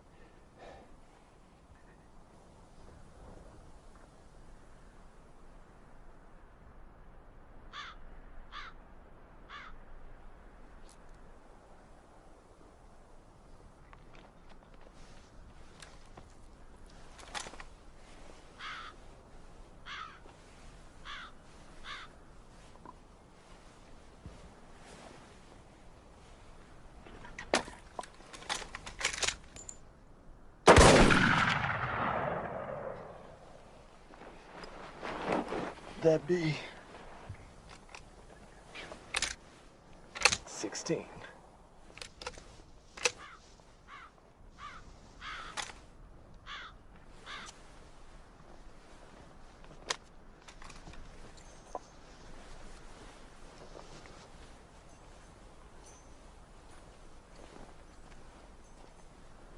That be 16.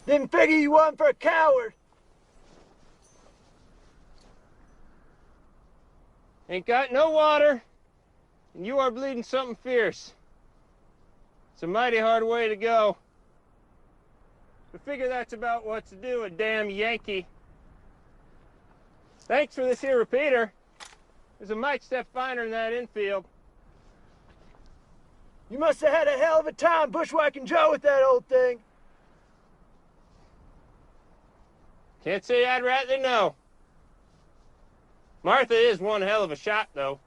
Didn't figure you wasn't for a coward. Ain't got no water, and you are bleeding something fierce. It's a mighty hard way to go. I figure that's about what to do, a damn Yankee. Thanks for this here repeater. There's a mite step finer in that infield. You must have had a hell of a time bushwhacking Joe with that old thing. Can't say I'd rightly know. Martha is one hell of a shot, though.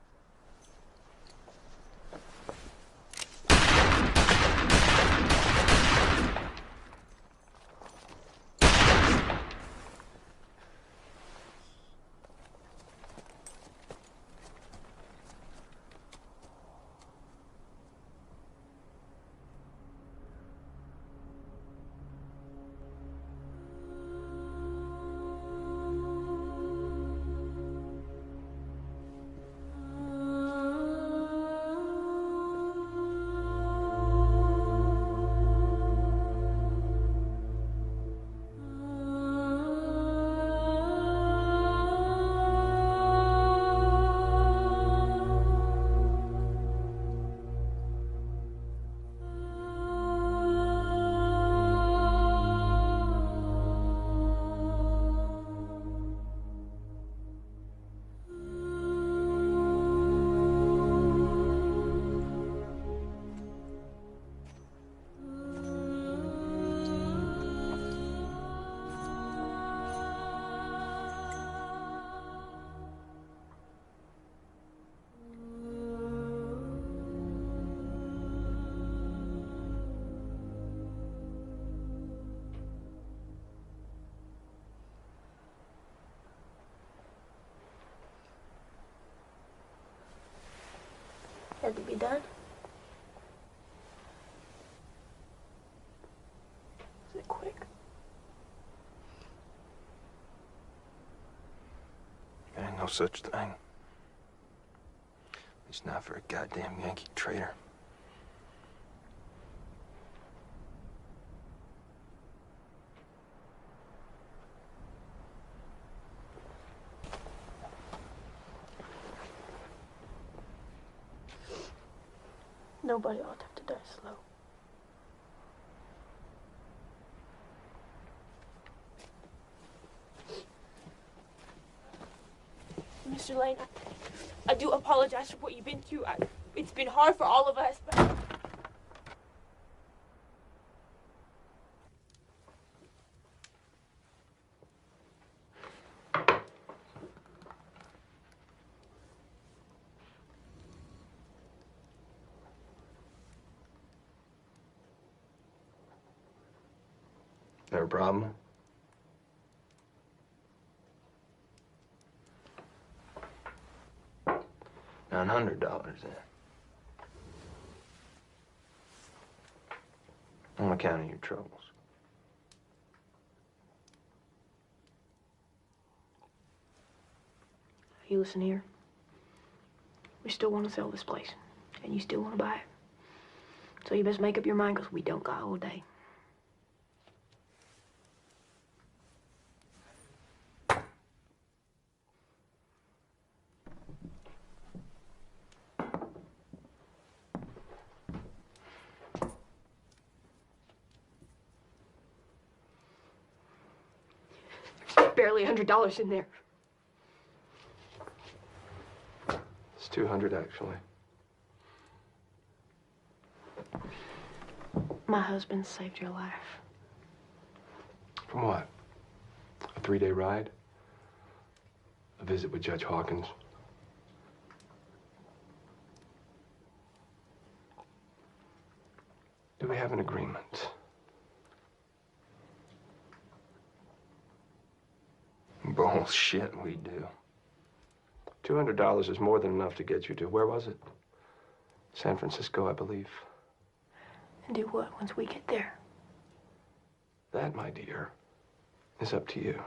Had to be done. Was it quick? There ain't no such thing. At least not for a goddamn Yankee traitor. Nobody ought to have to die slow. Mr. Lane, I do apologize for what you've been through. It's been hard for all of us, but... There a problem? $900 then. On account of your troubles. You listen here. We still want to sell this place, and you still want to buy it. So you best make up your mind, because we don't got all day. Barely $100 in there. It's 200 actually. My husband saved your life. From what? A 3-day ride? A visit with Judge Hawkins? Do we have an agreement? Bullshit, we do. $200 is more than enough to get you to, where was it? San Francisco, I believe. And do what once we get there? That, my dear, is up to you.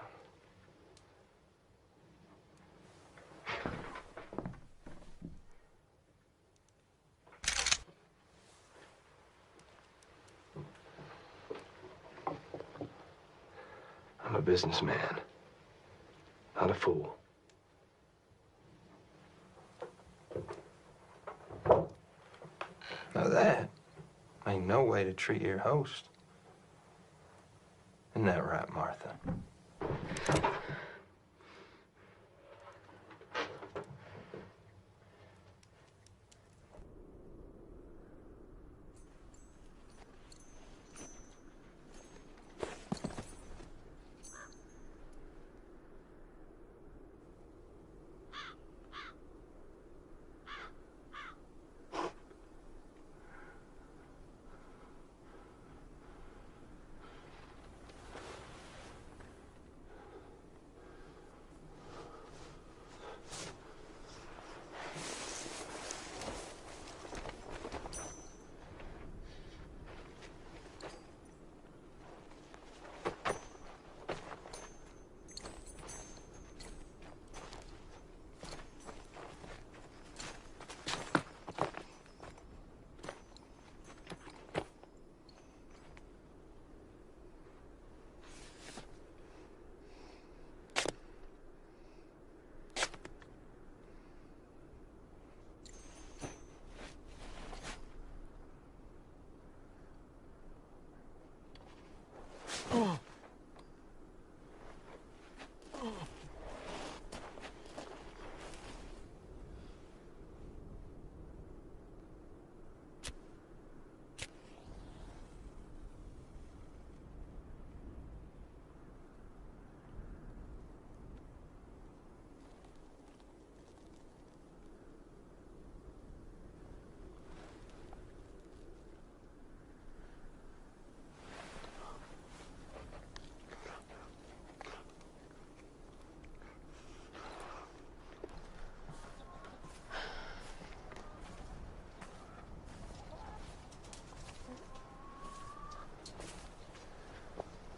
I'm a businessman, not a fool. Now that ain't no way to treat your host. Isn't that right, Martha?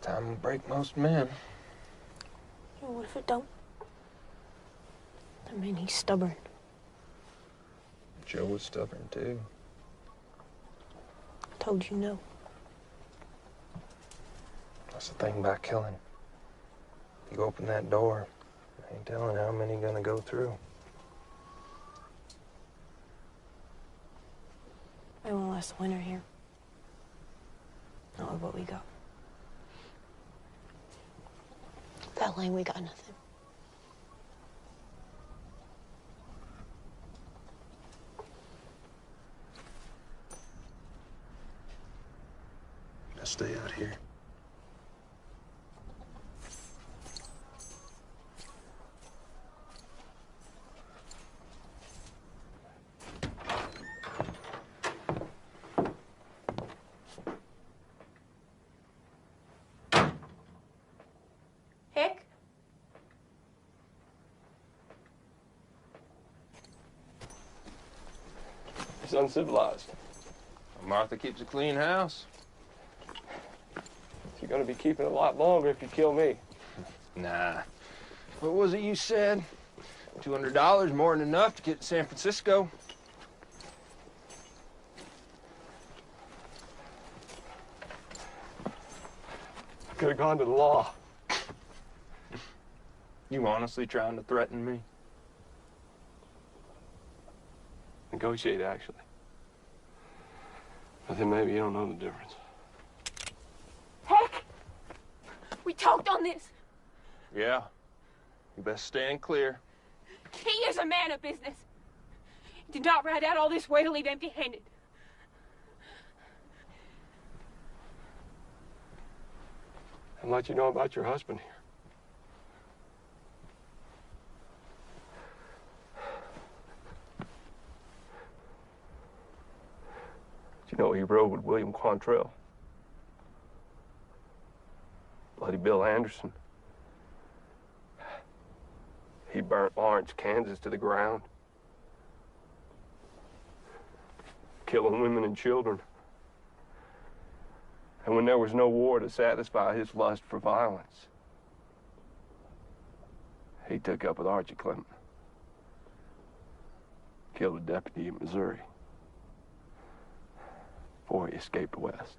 Time will break most men. Yeah, what if it don't? I mean, he's stubborn. Joe was stubborn, too. I told you no. That's the thing about killing. You open that door, I ain't telling how many gonna go through. We won't last the winter here. Not with what we got. That Lane, we got nothing. I stay out here. Hick? It's uncivilized. Martha keeps a clean house. You're gonna be keeping it a lot longer if you kill me. Nah. What was it you said? $200 more than enough to get to San Francisco. Could have gone to the law. You honestly trying to threaten me? Negotiate, actually. But then maybe you don't know the difference. Heck! We talked on this. Yeah. You best stand clear. He is a man of business. He did not ride out all this way to leave empty-handed. How much you know about your husband here? Do you know he rode with William Quantrell? Bloody Bill Anderson. He burnt Lawrence, Kansas to the ground. Killing women and children. And when there was no war to satisfy his lust for violence, he took up with Archie Clement. Killed a deputy in Missouri before he escaped west.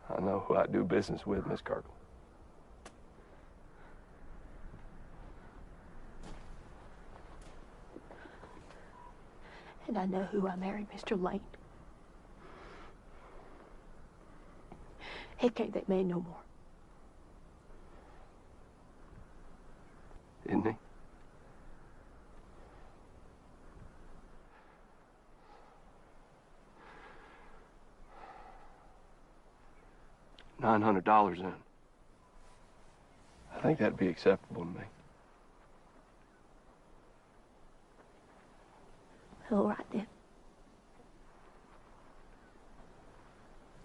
I know who I do business with, Miss Kirkland. And I know who I married, Mr. Lane. Hick ain't that man no more. Isn't he? $900 in. I think that'd be acceptable to me. All right, then.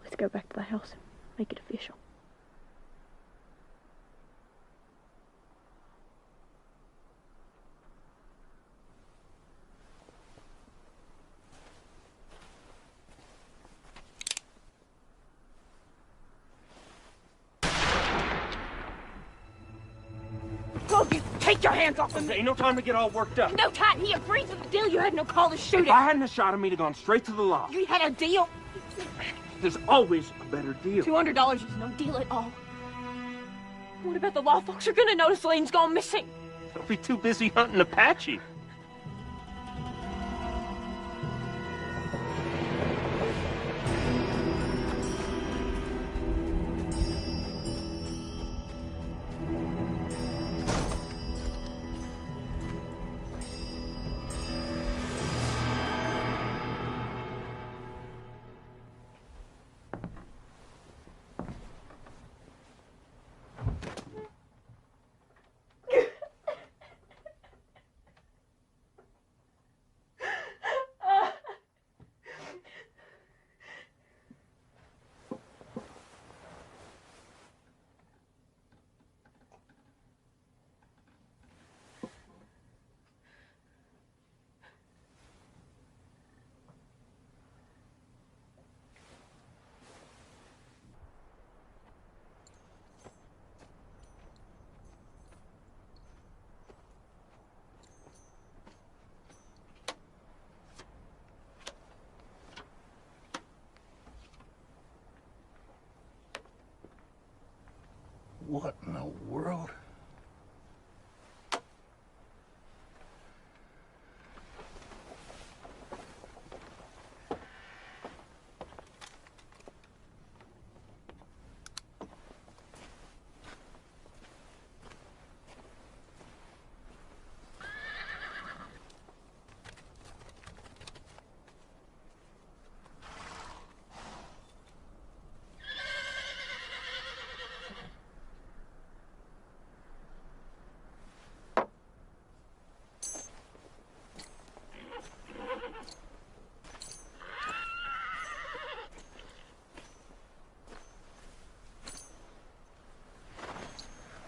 Let's go back to the house and make it official. Look, you take your hands off of me. Ain't no time to get all worked up. No time. He agreed to the deal. You had no call to shoot If him. I hadn't have shot him, he'd have gone straight to the law. You had a deal. There's always a better deal. $200 is no deal at all. What about the law folks are gonna notice Lane's gone missing? They'll be too busy hunting Apache.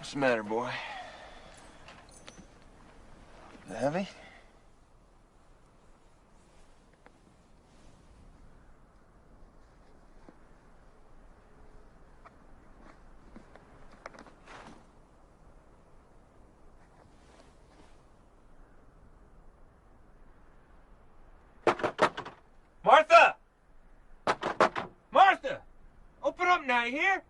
What's the matter, boy? Is it heavy? Martha! Martha! Open up now, you hear?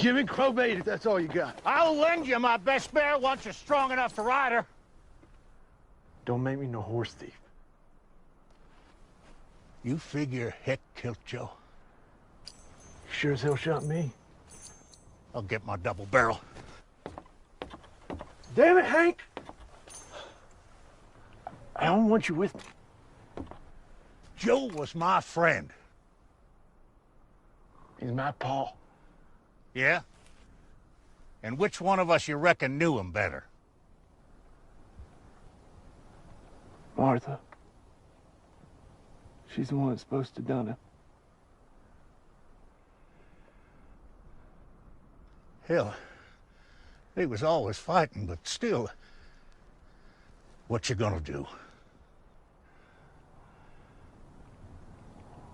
Give me crowbait if that's all you got. I'll lend you my best mare once you're strong enough to ride her. Don't make me no horse thief. You figure Heck killed Joe? Sure as hell shot me. I'll get my double barrel. Damn it, Hank! I don't want you with me. Joe was my friend. He's my paw. Yeah? And which one of us you reckon knew him better? Martha. She's the one that's supposed to have done it. Hell, he was always fighting, but still, what you gonna do?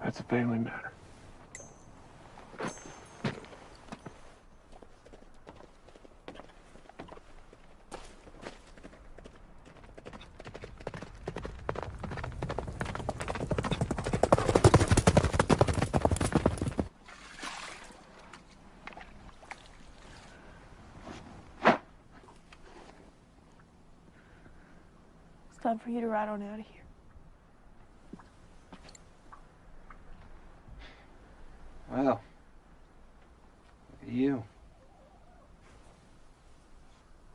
That's a family matter. It's time for you to ride on out of here. Well, look at you. You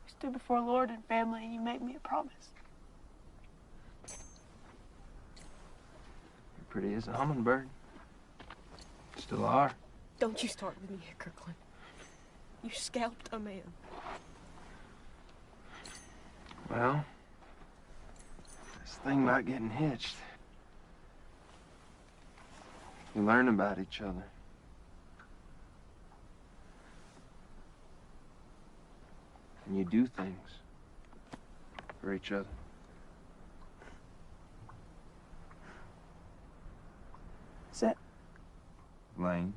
stood before Lord and family and you made me a promise. You're pretty as a hummingbird. Still are. Don't you start with me here, Kirkland. You scalped a man. Well, this thing about getting hitched. You learn about each other. And you do things for each other. Is that Lanes.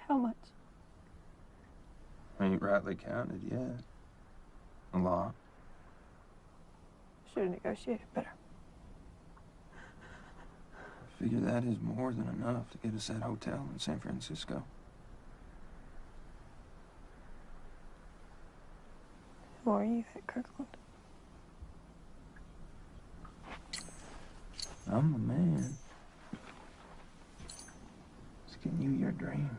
how much? Ain't rightly counted yet. A lot. Should have negotiated better. I figure that is more than enough to get us that hotel in San Francisco. Who are you at Kirkland? I'm the man. It's getting you your dream.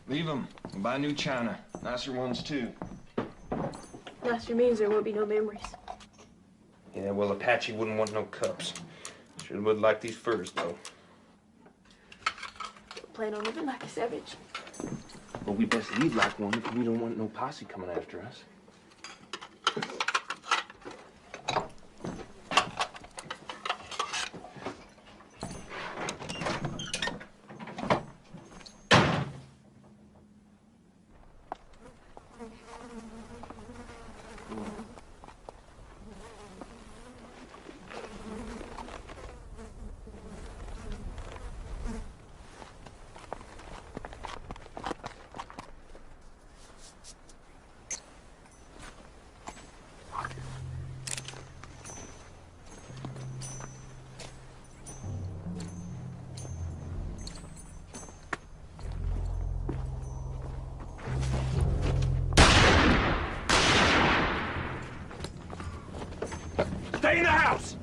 Leave them. We'll buy new china. Nicer ones, too. Nicer means there won't be no memories. Yeah, well, Apache wouldn't want no cups. Sure would like these furs, though. Plan on living like a savage. But we best lead like one if we don't want no posse coming after us. Stay in the house!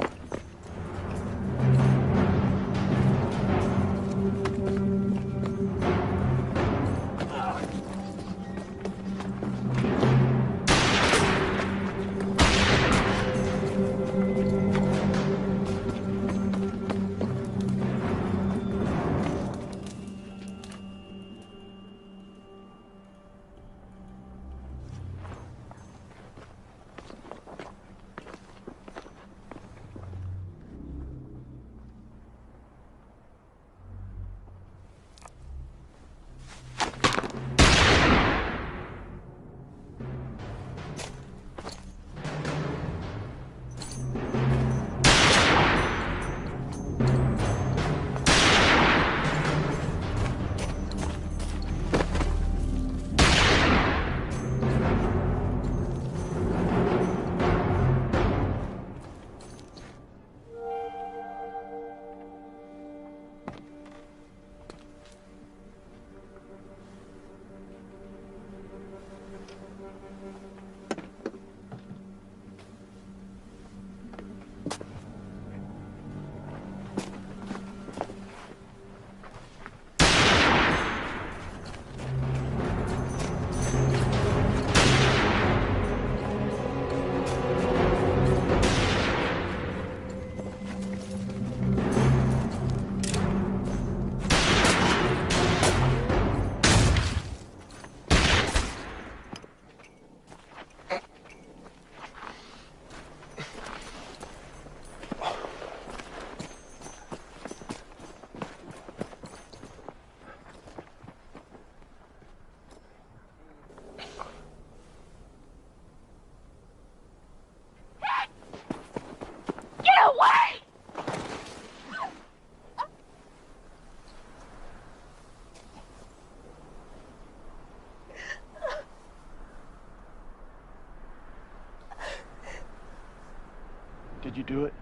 Did you do it?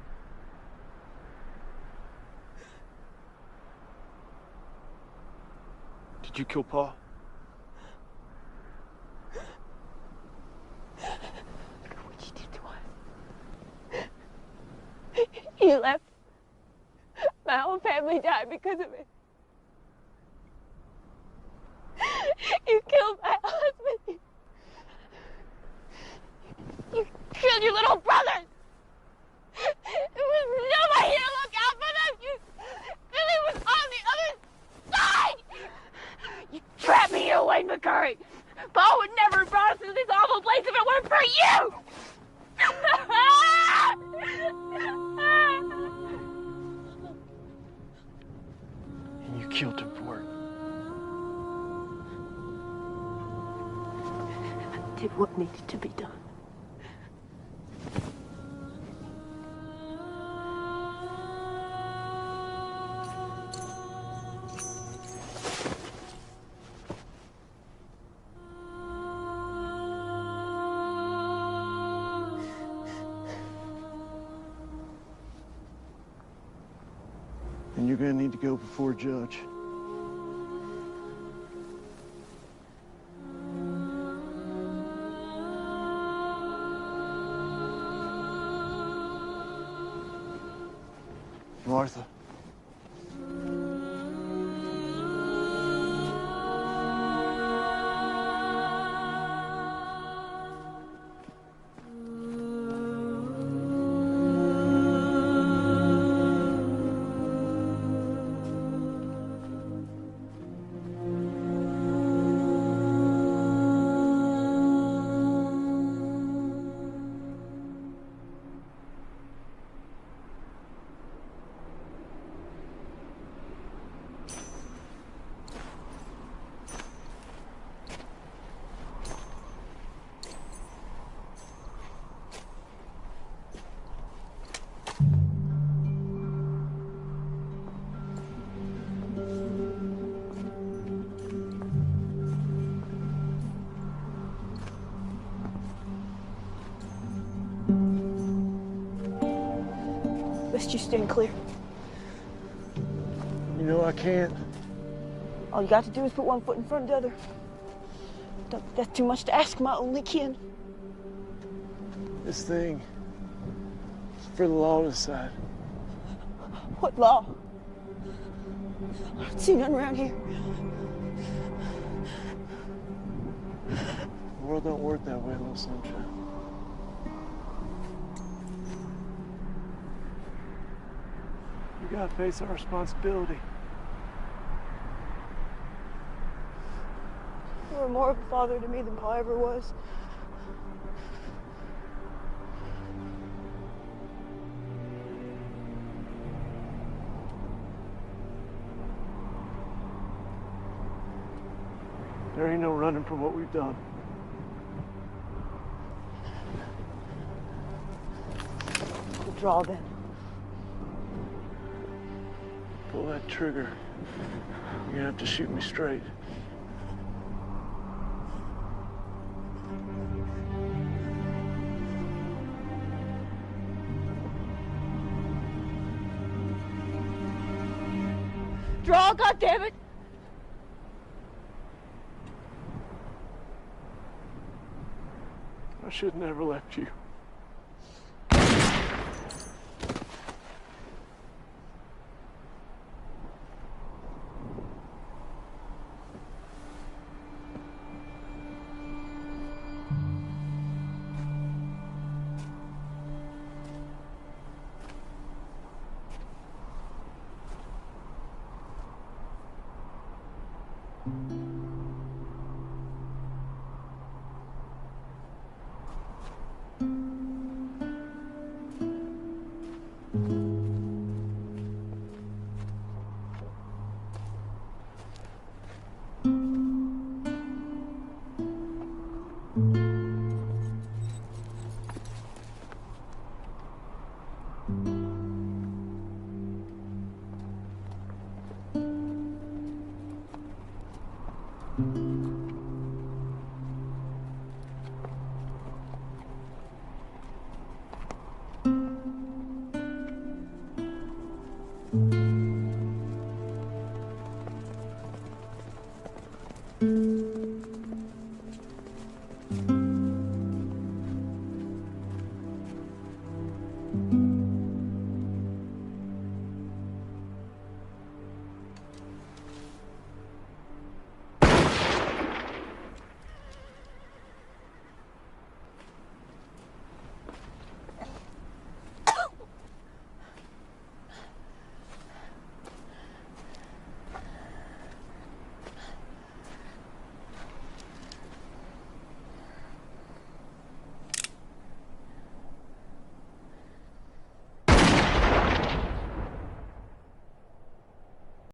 Did you kill Paul? What you did to us. You left. My whole family died because of it. You killed my husband. You killed your little brother. There was nobody to look out for them. Billy was on the other side. You trapped me here, Wayne McCurry. Paul would never have brought us to this awful place if it weren't for you. And you killed him for it. I did what needed to be done. And you're gonna need to go before a judge. Martha. Best you stand clear. You know I can't. All you got to do is put one foot in front of the other. That's too much to ask my only kin. This thing, It's for the law to decide. What law? I don't see none around here. The world don't work that way, little sunshine. We gotta face our responsibility. You were more of a father to me than Pa ever was. There ain't no running from what we've done. We'll draw then. Pull that trigger. You're gonna have to shoot me straight. Draw, goddammit! I should never left you.